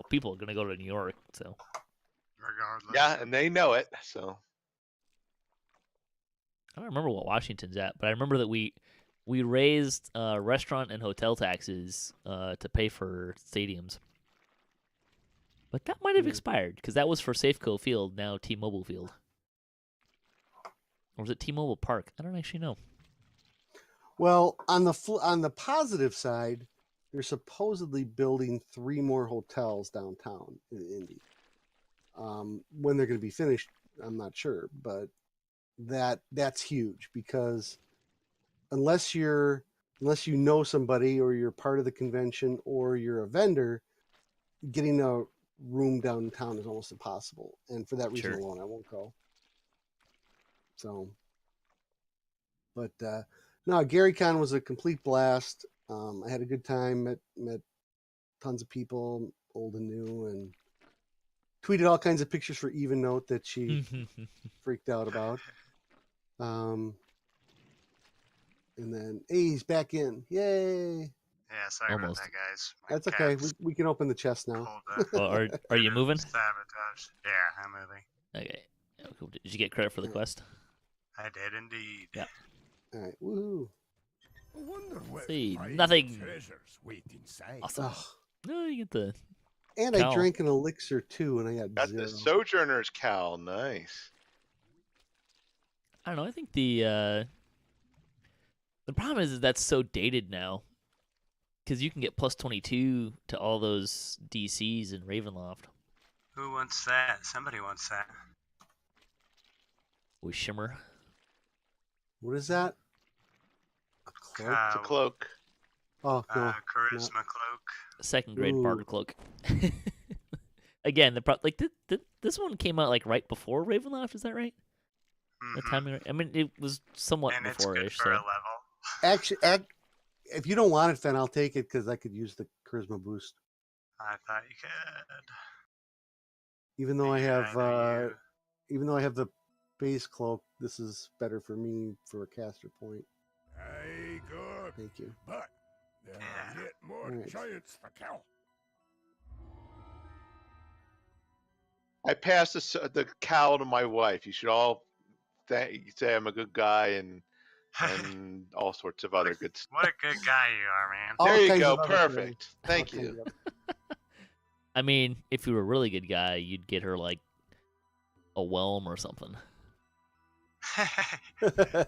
people are gonna go to New York. So Regardless. Yeah, and they know it. So I don't remember what Washington's at, but I remember that we raised restaurant and hotel taxes to pay for stadiums. But that might have Yeah. expired because that was for Safeco Field, now T-Mobile Field. Or was it T-Mobile Park? I don't actually know. Well, on the positive side, they're supposedly building 3 more hotels downtown in Indy. When they're going to be finished, I'm not sure, but that's huge because unless you know somebody or you're part of the convention or you're a vendor, getting a room downtown is almost impossible. And for that reason Sure. alone, I won't go. So, but no, GaryCon was a complete blast. I had a good time. Met tons of people, old and new, and tweeted all kinds of pictures for Even Note that she freaked out about. And then, hey, he's back in! Yay! Yeah, sorry Almost. about that, guys. My That's okay. cat's We can open the chest now. pulled a Well, are you moving? sabotage. Yeah, I'm moving. Okay. Oh, cool. Did you get credit for the quest? I did indeed. Yeah. All right, woohoo! I wonder what See, fine nothing. treasures wait inside. Awesome. Oh, No, you get the. and Cow. I drank an elixir too, and I got got 0. the Sojourner's Cowl. Nice. I don't know. I think the problem is that's so dated now. Because you can get plus 22 to all those DCs in Ravenloft Who wants that? Somebody wants that. with Shimmer. What is that? A cloak? It's a cloak. Oh no! Charisma cloak. Second grade Ooh. barter cloak. Again, this one came out like right before Ravenloft. Is that right? The Mhm. timing. I mean, it was somewhat And it's good before-ish. for So a level. Actually, if you don't want it, then I'll take it because I could use the charisma boost. I thought you could. Even though I have, Either even though I have the base cloak, this is better for me for a caster point. Aye, good. Thank you. But there Yeah. are yet more Right. giants to kill. I passed the cowl to my wife. You should all say I'm a good guy and all sorts of other good stuff. What a good guy you are, man. All There you kinds go. of other Perfect. things. Thank All you. kinds I mean, if you were a really good guy, you'd get her like a whelm or something. of-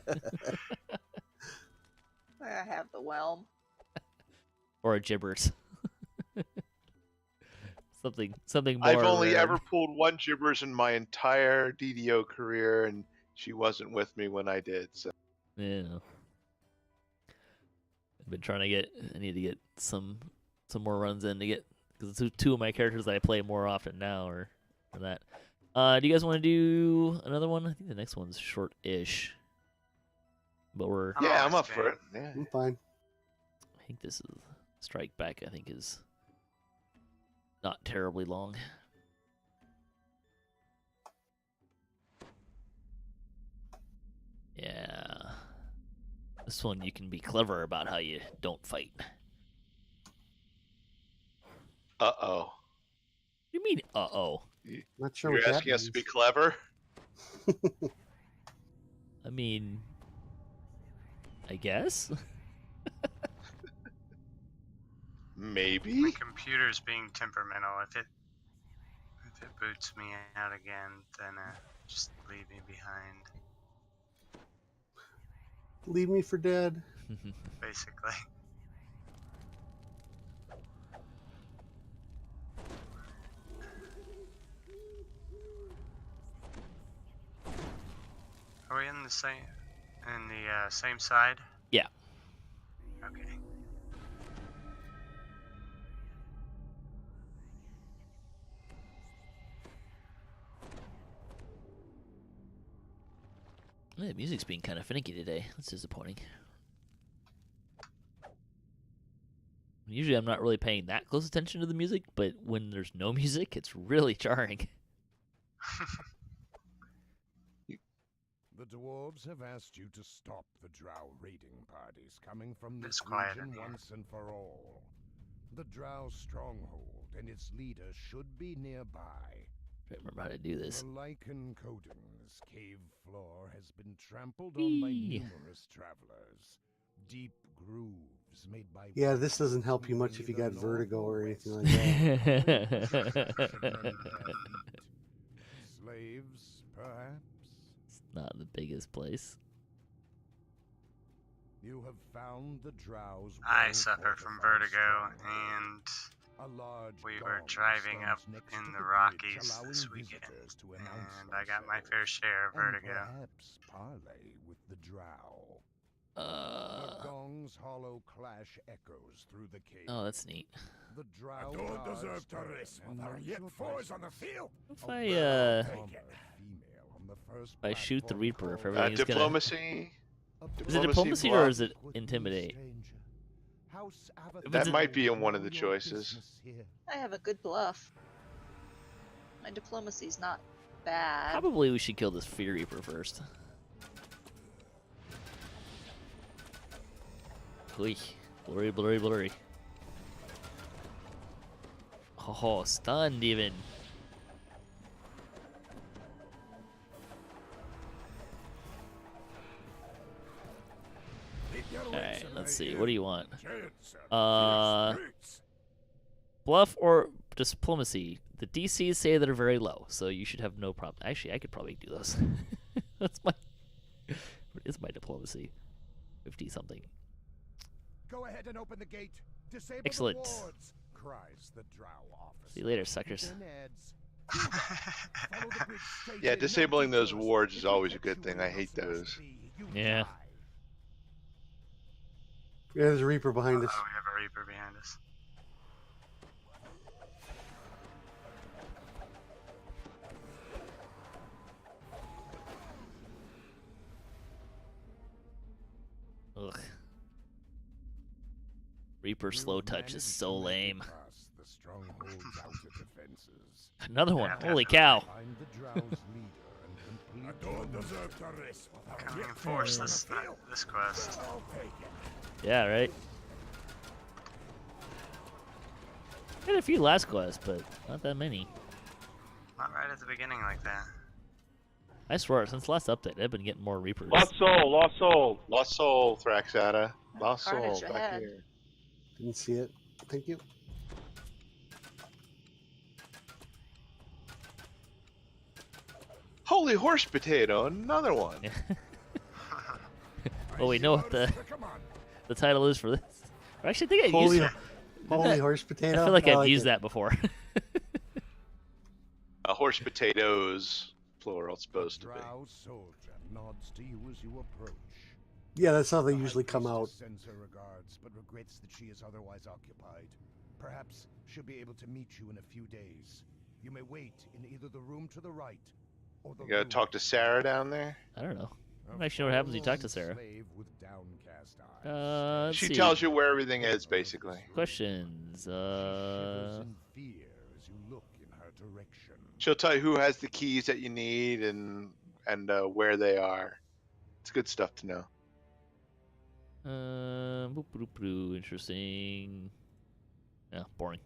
I have the whelm. Or a gibbers. something more. I've only rare. ever pulled one gibbers in my entire DDO career, and she wasn't with me when I did. So Yeah. I've been trying to get. I need to get some more runs in to get because two of my characters that I play more often now are that. Do you guys want to do another one? I think the next one's short-ish, but we're. yeah, I'm always up for it. Yeah. I'm fine. I think this is Strike Back. I think is not terribly long. Yeah. This one you can be clever about how you don't fight. Uh-oh. What do you mean, uh-oh? Not sure You're what that asking us to be means. clever? I mean, I guess? Maybe. My computer's being temperamental. If it boots me out again, then just leave me behind. Leave me for dead. Basically. Are we in the same? in the same side? Yeah. Okay. The music's being kind of finicky today. That's disappointing. Usually I'm not really paying that close attention to the music, but when there's no music, it's really jarring. The dwarves have asked you to stop the drow raiding parties coming from this It's quiet in region here. once and for all. The drow stronghold and its leader should be nearby. I don't remember how to do this. The lichen coating's cave floor has been trampled on by Eee. numerous travelers. Deep grooves made by Yeah, this doesn't help you much if you got vertigo or anything like that. Slaves, perhaps? It's not the biggest place. You have found the drows. I suffer from vertigo, and A large we were gong driving up stands next in to the bridge, Rockies allowing this weekend, visitors to announce and I got my fair themselves share of and vertigo. perhaps parley with the drow. The gong's hollow clash echoes through the cave. Oh, that's neat. The drow don't guards deserve to turn rest and with our march yet your foes on the presence. field. If A I well-armored Take it. female on the first if I shoot the platform Reaper, if calls everything is Diplomacy. Is it diplomacy or bluff. is it with you, intimidate? stranger. House If That it's a- might be in one of know the your choices. business here. I have a good bluff. My diplomacy's not bad. Probably we should kill this Fear Reaper first. Oy. Blurry, blurry, blurry. Oh, stunned even. Alright, let's see. What do you want? Bluff or diplomacy? The DCs say that are very low, so you should have no problem. Actually, I could probably do those. That's my. What is my diplomacy? 50 something. Go ahead and open the gate. Disable Excellent. the wards, cries the drow officer. See you later, suckers. Then adds, "Follow the bridge straight Yeah, in, no disabling those detours. wards If is you always a catch good you thing. where I you're hate supposed those. to be, you Yeah. die." Yeah, there's a Reaper behind us. Oh, we have a Reaper behind us. Ugh. Reaper You slow have touch is managed so to make it lame. past the stronghold's outer defenses. Another one. Yeah, Holy cow. Find the drow's leader and complete I don't your deserve to rest with our Can we yet enforce foes on this the field. this quest? I'll take it. Yeah, right? Had a few last quests, but not that many. Not right at the beginning like that. I swear, since last update, I've been getting more Reapers. Lost soul, lost soul. Lost soul, Thraxata. Lost soul, Carnage back ahead. here. Didn't see it. Thank you. Holy horse potato, another one. Well, we know what Come on. the title is for this. Or actually, I think I've Holy, used it. holy horse I potato. feel like I've it. used that before. Horse potatoes, plural, it's supposed to be. drow soldier nods to you as you approach. Yeah, that's how they The High usually come out. Priestess sends her regards, but regrets that she is otherwise occupied. Perhaps she'll be able to meet you in a few days. You may wait in either the room to the right or the You gotta room talk to Sarah down there. I don't know. I A don't actually know what happens when you talk to forlorn Sarah. slave with downcast eyes. Let's She see. tells you where everything is, basically. Questions. She shivers in fear as you look in her direction. She'll tell you who has the keys that you need and where they are. It's good stuff to know. Interesting. Yeah, boring.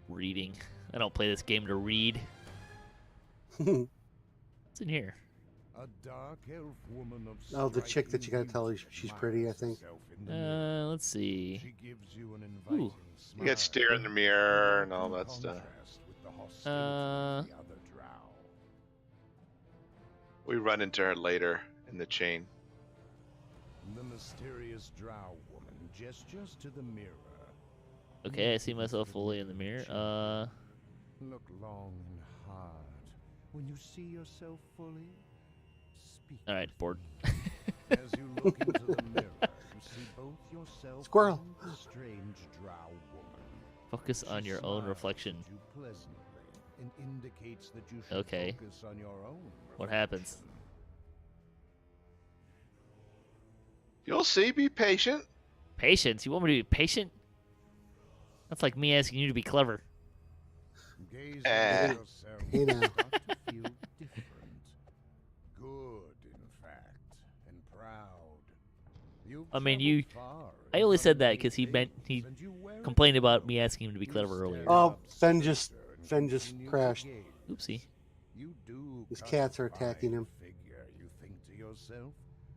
Reading. I don't play this game to read. What's in here? A dark elf woman of Oh, the chick that you gotta striking tell her beauty she's pretty, I think. smiles herself in the mirror. Let's see. She gives you an inviting Ooh. You get stare in the mirror and all that stuff. Uh, The other drow. We run into her later in the chain. The mysterious drow woman gestures to the mirror. Okay, I see myself fully in the mirror. Look long and hard. When you see yourself fully, speak. All right, bored. As you look into the mirror, you see both yourself Squirrel. and the strange drow woman. Focus on She your own smiles reflection. at you pleasantly and indicates that you should Okay. focus on your own What happens? reflection. You'll see. Be patient. Patience? You want me to be patient? That's like me asking you to be clever. Gazing Eh. at yourself, Hey you now. start to feel different. Good, in fact, and proud. You've I mean, traveled far I and only done said that many 'cause he meant- things, he and you wear it Complained about well. me asking him to be You clever stare earlier. Oh, up Fen just- straighter and Fen just continue to crashed. gaze. Oopsie. You do His cut cats a are attacking fine him. figure, you think to yourself.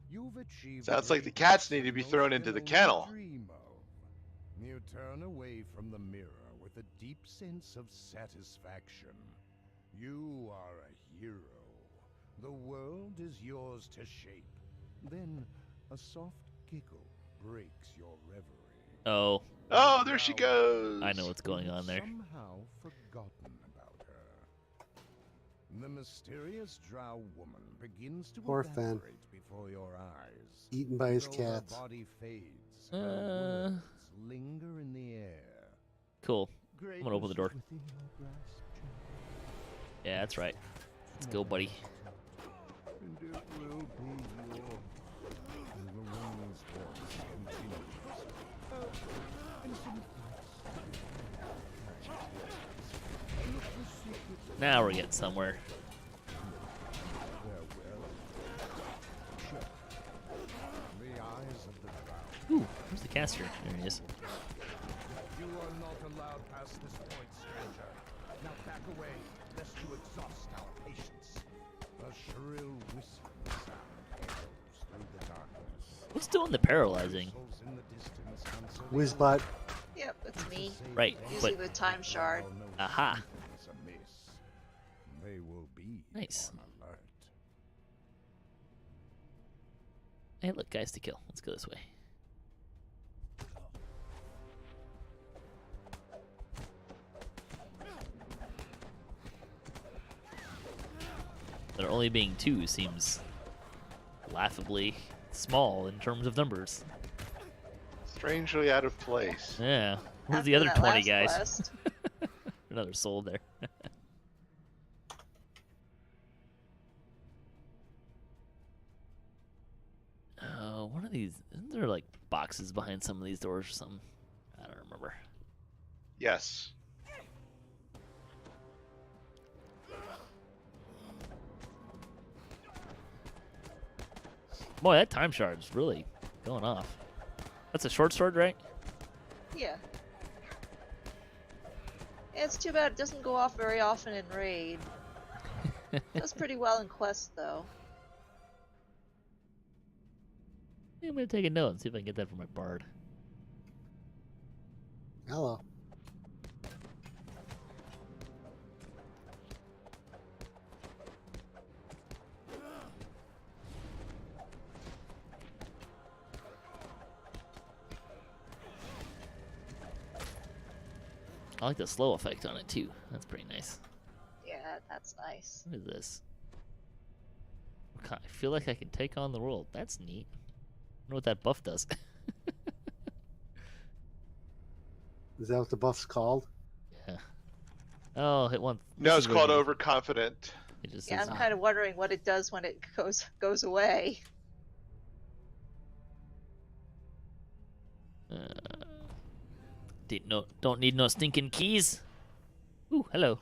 You've achieved Sounds like the greatness cats need to be most thrown can into the only kennel. dream of. You turn away from the mirror with a deep sense of satisfaction. You are a hero. The world is yours to shape. Then a soft giggle breaks your reverie. Oh, Oh, there she goes. I know what's going on there. Somehow forgotten about her. The mysterious drow woman begins to Poor Fen. evaporate before your eyes. Eaten by his Though cats. Her body fades, her words linger in the air. cool. gonna open the door. Greatness is within your grasp, child. Yeah, that's right. Let's go, buddy. And it will be yours. And the woman's voice continues. Oh, and some thoughts. Now we're getting somewhere. Farewell. Shut. The eyes of the drow. Ooh, where's the caster? There he is. You are not allowed past this point, stranger. Now back away, lest you exhaust our patience. A shrill whistling sound echoes through the darkness. Who's doing the paralyzing? Whistles in the distance answer the Whizbot. Yep, it's me. Right, Using but the time shard. aha. Something's amiss. They will be Nice. on alert. Hey, look, guys to kill. Let's go this way. There only being two seems laughably small in terms of numbers. Strangely out of place. Yeah. Where's After the other that 20 last guys? quest. Another soul there. Oh, one of these. Isn't there like boxes behind some of these doors or something? I don't remember. Yes. Boy, that time shard's really going off. That's a short sword, right? Yeah. Yeah, it's too bad it doesn't go off very often in raid. Does pretty well in quest though. I'm gonna take a note and see if I can get that from my bard. Hello. I like the slow effect on it too. That's pretty nice. Yeah, that's nice. What is this? I feel like I can take on the world. That's neat. I wonder what that buff does. Is that what the buff's called? Yeah. Oh, hit one. No, this it's is where called you- overconfident. It just Yeah, says, I'm kind of wondering what it does when it goes away. Don't need no stinking keys. Ooh, hello.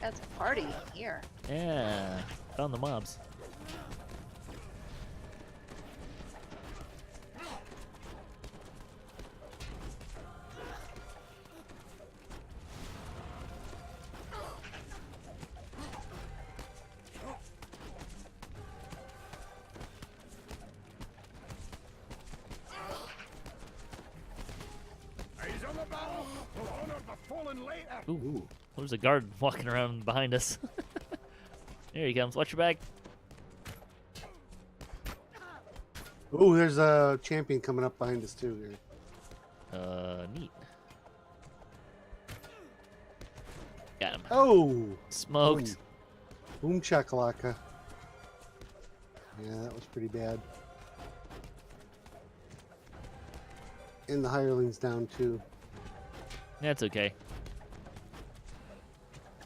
That's a party in here. Yeah, found the mobs. Eyes on the battle will honor the fallen later. Ooh, there's a guard walking around behind us. There he comes. Watch your back. Oh, there's a champion coming up behind us too here. Neat. Got him. Oh! Smoked. Boom chakalaka. Yeah, that was pretty bad. And the hireling's down too. That's okay.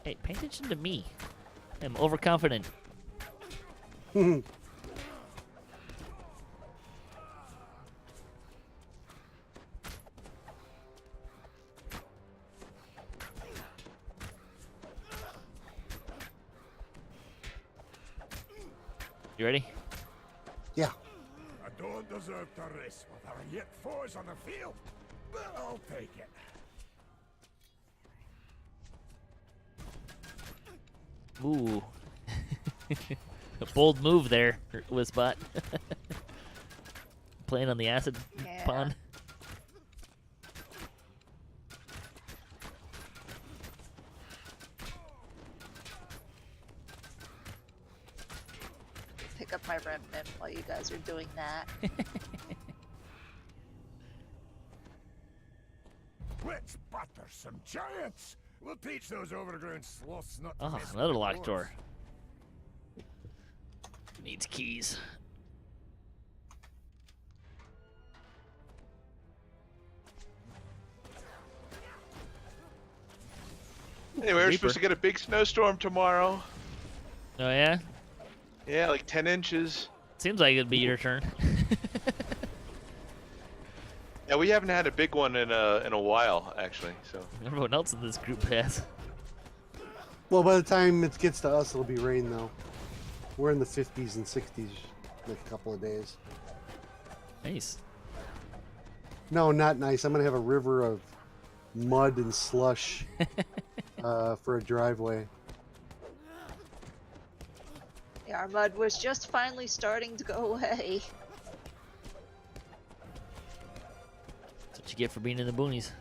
Hey, pay attention to me. I'm overconfident. You ready? Yeah. I don't deserve to rest with our yet foes on the field, but I'll take it. Ooh. A bold move there, Wizbot. Playing on the acid Yeah. pond. Pick up my remnant while you guys are doing that. Let's butter some giants. We'll teach those overgrown sloths not to Oh, mess with another the locked dwarves. door. Needs keys. Anyway, we're Reaper. supposed to get a big snowstorm tomorrow. Oh yeah? Yeah, like 10 inches. Seems like it'd be your turn. Yeah, we haven't had a big one in a while, actually. So Everyone else in this group has. Well, by the time it gets to us, it'll be rain though. We're in the 50s and 60s in a couple of days. Nice. No, not nice. I'm gonna have a river of mud and slush for a driveway. Yeah, our mud was just finally starting to go away. That's what you get for being in the boonies.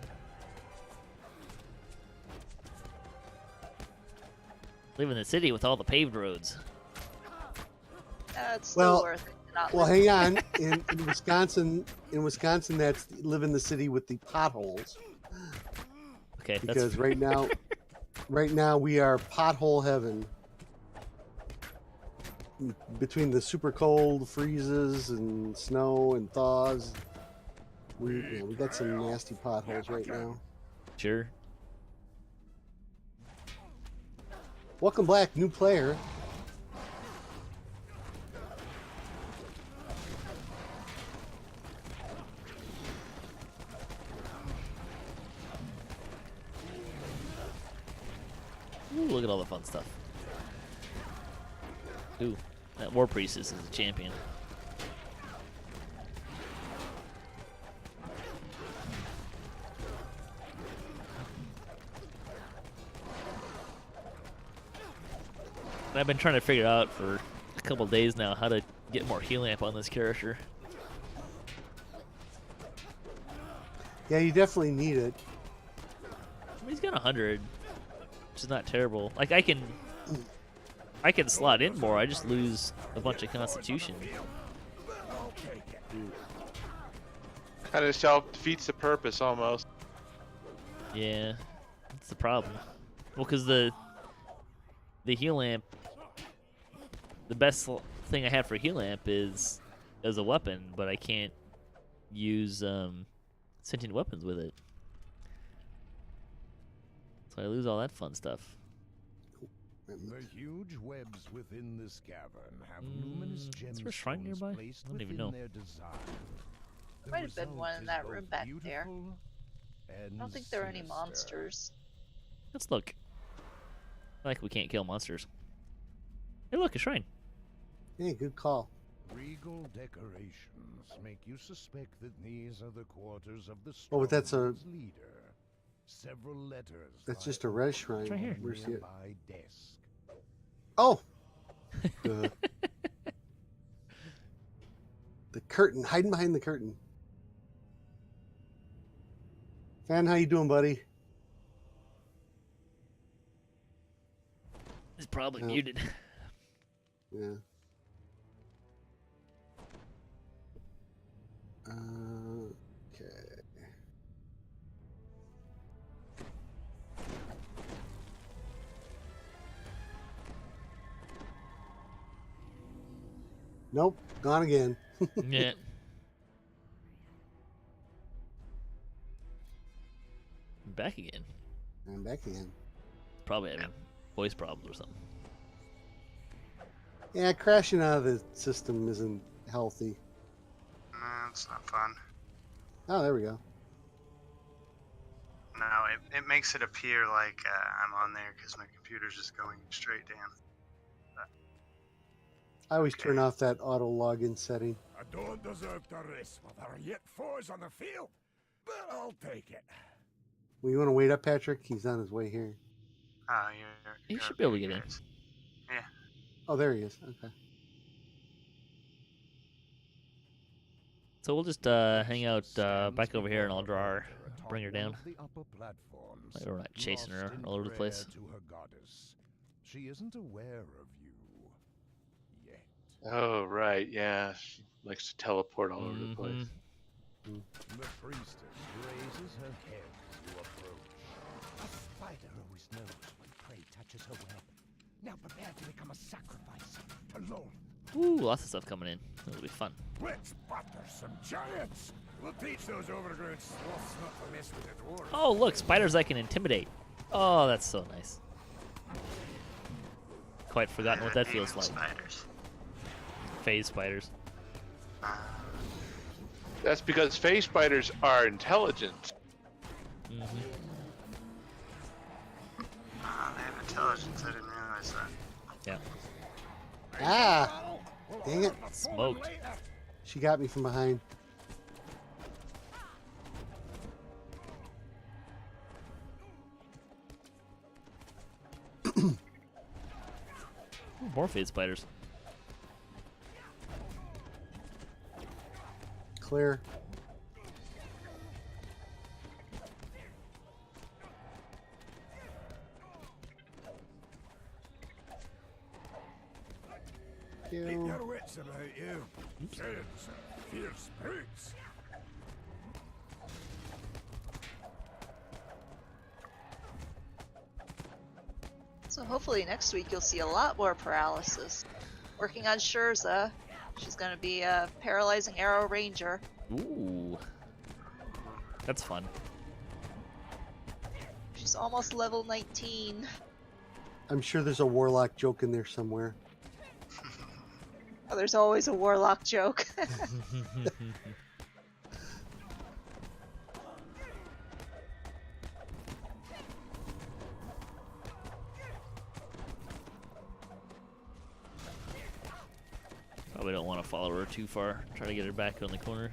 Live in the city with all the paved roads. It's still Well- worth it. to Not Well, live hang on. In Wisconsin, that's live in the city with the potholes. Okay, Because that's right now we are pothole heaven. Between the super cold freezes and snow and thaws, we got some nasty potholes right now. sure. Welcome back, new player. Ooh, look at all the fun stuff. Ooh, that War Priestess is a champion. And I've been trying to figure out for a couple days now how to get more heal amp on this character. Yeah, you definitely need it. I mean, he's got 100, which is not terrible. Like I can slot in more. I just lose a bunch of constitution. I'll take it. kind of self defeats the purpose almost. Yeah, that's the problem. Well, because the heal amp, the best thing I have for heal amp is as a weapon, but I can't use sentient weapons with it. So I lose all that fun stuff. The huge webs within this cavern have luminous Is there a shrine gemstones nearby? placed I don't even within know. their design. The Might have been result one in is that both room back there. beautiful I and don't think there are any sinister. monsters. Let's look. Like we can't kill monsters. Hey, look, a shrine. Hey, good call. Regal decorations make you suspect that these are the quarters of the Oh, but that's a- stronghold's leader. Several letters. That's lie just a red shrine. It's right here. on a Where's the? nearby desk. Oh, the curtain, hiding behind the curtain. Fan, how you doing, buddy? It's probably Yeah. muted. Yeah. Okay. Nope, gone again. Yeah. Back again. I'm back again. Probably having voice problems or something. Yeah, crashing out of the system isn't healthy. No, it's not fun. Oh, there we go. No, it makes it appear like I'm on there because my computer's just going straight down. I always turn off that auto login setting. I don't deserve to rest with our yet foes on the field, but I'll take it. Well, you want to wait up, Patrick? He's on his way here. Oh, You you're should be able to okay, get in. guys. Oh, there he is. Okay. So we'll just hang out back over here, and I'll draw her, bring her down. Like we're not chasing her all over the place. To her goddess. She isn't aware of you yet. Oh, right, yeah. She likes to teleport all over the place. The priestess raises her head as you approach. A spider always knows when prey touches her web. Now prepare to become a sacrifice to Lone. Ooh, lots of stuff coming in. It'll be fun. Let's butter some giants. We'll teach those overgrown sloths not to mess with the dwarves. Oh, look, spiders I can intimidate. Oh, that's so nice. Quite forgotten what that feels like. Spiders. Phase spiders. That's because phase spiders are intelligent. Mm-hmm. Oh, they have intelligence. I didn't realize that. Yeah. Ah! Dang it. Smoked. She got me from behind. Ooh, more phase spiders. Clear. Keep You. your wits about you. Giants are fierce brutes. So hopefully next week you'll see a lot more paralysis. Working on Sherza. She's going to be a paralyzing arrow ranger. Ooh. That's fun. She's almost level 19. I'm sure there's a warlock joke in there somewhere. Oh, there's always a warlock joke. Probably don't want to follow her too far. Try to get her back on the corner.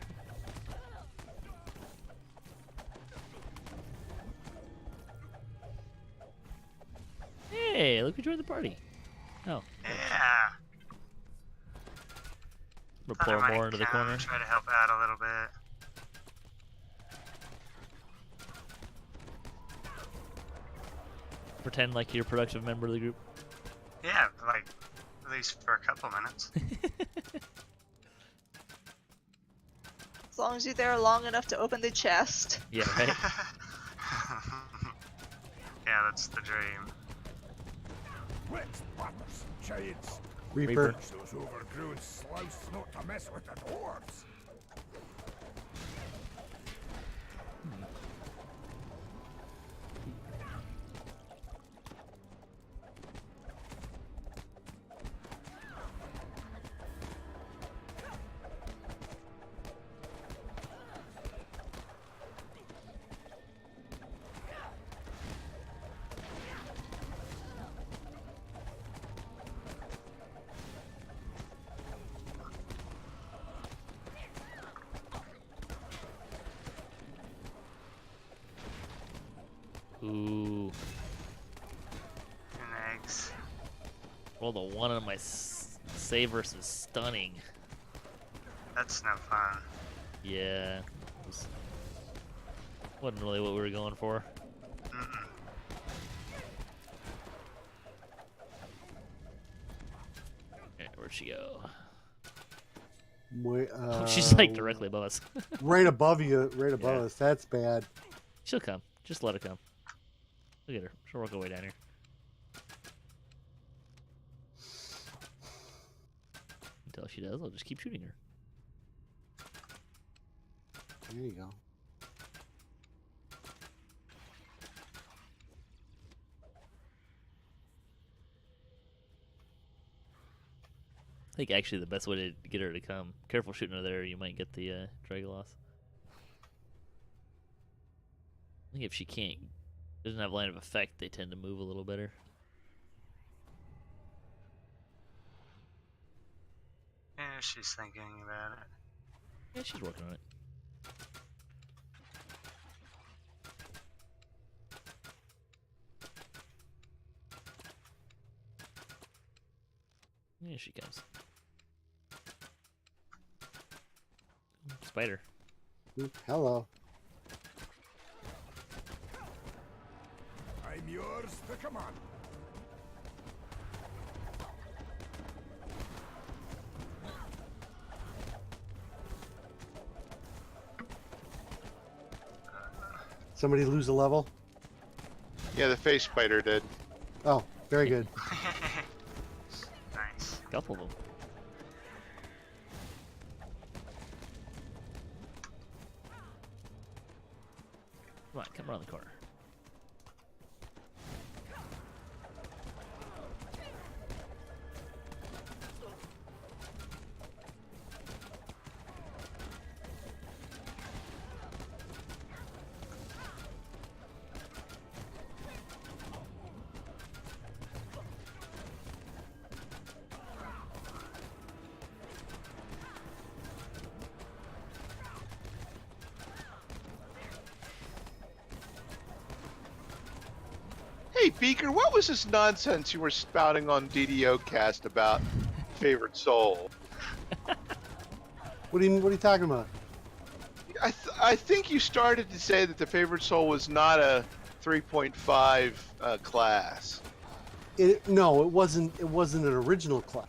Hey, look who joined the party. Oh, Yeah. we'll Thought I pour might more into the come corner. Try to help out a little bit. Pretend like you're a productive member of the group. Yeah, like at least for a couple minutes. As long as you're there long enough to open the chest. Yeah, right? Yeah, that's the dream. Let's butter some giants. Reaper. Teach those overgrown sloughs not to mess with the dwarves. Ooh. And eggs. Rolled a 1 on my save versus stunning. That's no fun. Yeah. Wasn't really what we were going for. Mm-mm. Okay, where'd she go? She's She's like directly above us. right above you, right above Yeah. us. That's bad. She'll come. Just let her come. Look at her. She'll work her way down here. Until she does, I'll just keep shooting her. There you go. I think actually the best way to get her to come. Careful shooting her there, you might get the Dragoloth. I think if she doesn't have line of effect, they tend to move a little better. Yeah, she's thinking about it. Yeah, she's working on it. Here she comes. Spider. Hello. I'm yours to command. Somebody lose a level? Yeah, the face spider did. Oh, very good. Nice. Couple of them. Come on, come around the corner. Hey, Beaker, what was this nonsense you were spouting on DDOCast about favorite soul? What are you talking about? I think you started to say that the favorite soul was not a 3.5 class. No, it wasn't. It wasn't an original class.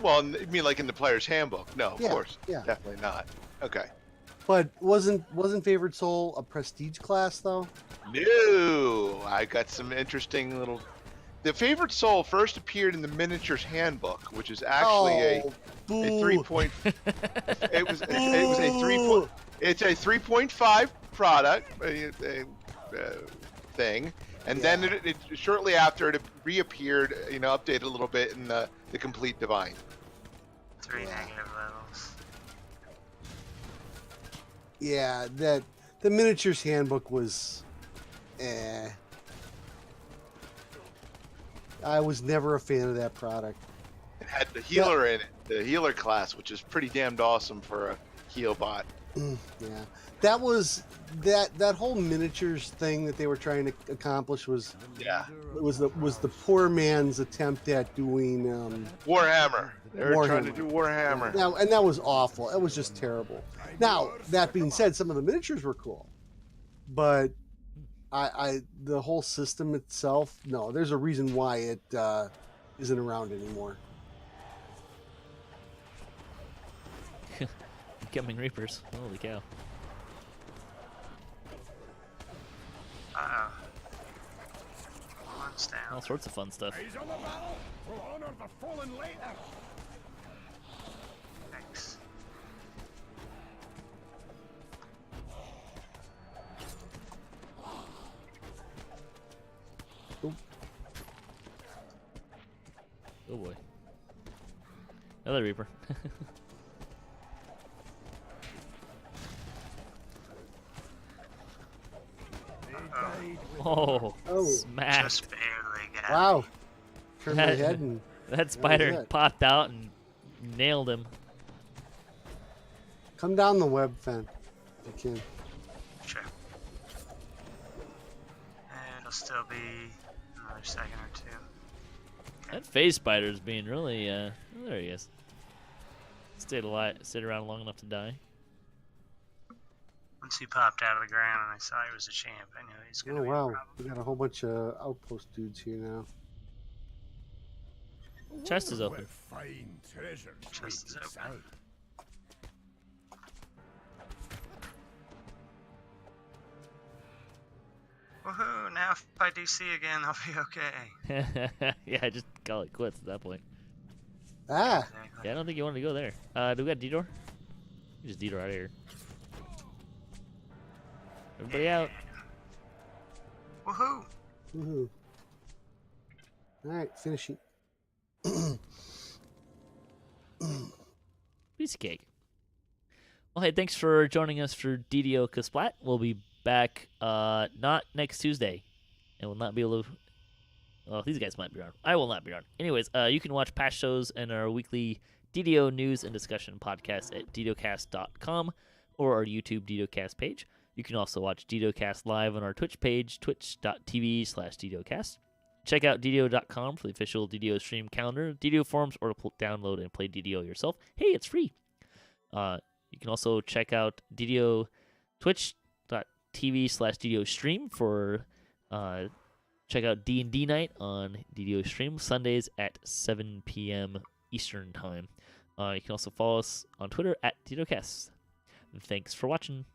Well, I mean, like in the player's handbook. No, of Yeah, course, yeah. definitely not. Okay. But wasn't Favorite Soul a prestige class though? No, I got some interesting little. The favorite soul first appeared in the miniatures handbook, which is actually a boo. 3 point. It was a 3 point. It's a 3.5 product thing, and then it shortly after it reappeared, updated a little bit in the complete divine. 3 negative levels. Yeah, that the miniatures handbook was, I was never a fan of that product. It had the healer in it, the healer class, which is pretty damned awesome for a heal bot. Yeah, that was that whole miniatures thing that they were trying to accomplish was the poor man's attempt at doing Warhammer. They were trying to Warhammer. do Warhammer. Now, and that was awful. It was just terrible. Now, that being said, some of the miniatures were cool, but the whole system itself, no. There's a reason why it isn't around anymore. Incoming Reapers. Holy cow. Uh-oh. One's down. All sorts of fun stuff. Raise on the battle. We'll honor the fallen later. Thanks. Oh boy. Another Reaper. Oh, smack. Just barely got Wow. me. Turned my head and That spider it. popped out and nailed him. come down the web, Fen. If you can. Sure. It'll still be another second or two. That phase spider's being really, oh, there he is. Stayed around long enough to die. Once he popped out of the ground and I saw he was a champ, I knew he's gonna Oh be a wow, problem. we got a whole bunch of outpost dudes here now. Chest is open. Fine treasure. Chest is open. Woohoo! Now if I DC again, I'll be okay. Yeah, just call it quits at that point. Ah, Exactly. Yeah, I don't think you wanted to go there. Do we got D-door? Just D-door out of here. Everybody out. Woohoo! woohoo. All right, finishing. Piece of cake. Well, hey, thanks for joining us for DDOCaSplat. We'll be back not next Tuesday. And will not be able to... Well, these guys might be around. I will not be around. Anyways, you can watch past shows and our weekly DDO news and discussion podcast at DDOCast.com or our YouTube DDOCast page. You can also watch DDOCast live on our Twitch page, twitch.tv/DDOCast. Check out DDO.com for the official DDO stream calendar, DDO forums, or to download and play DDO yourself. Hey, it's free. You can also check out DDO twitch.tv/DDO stream for check out D&D night on DDO stream Sundays at 7 p.m. Eastern time. You can also follow us on Twitter at DDOCast. Thanks for watching.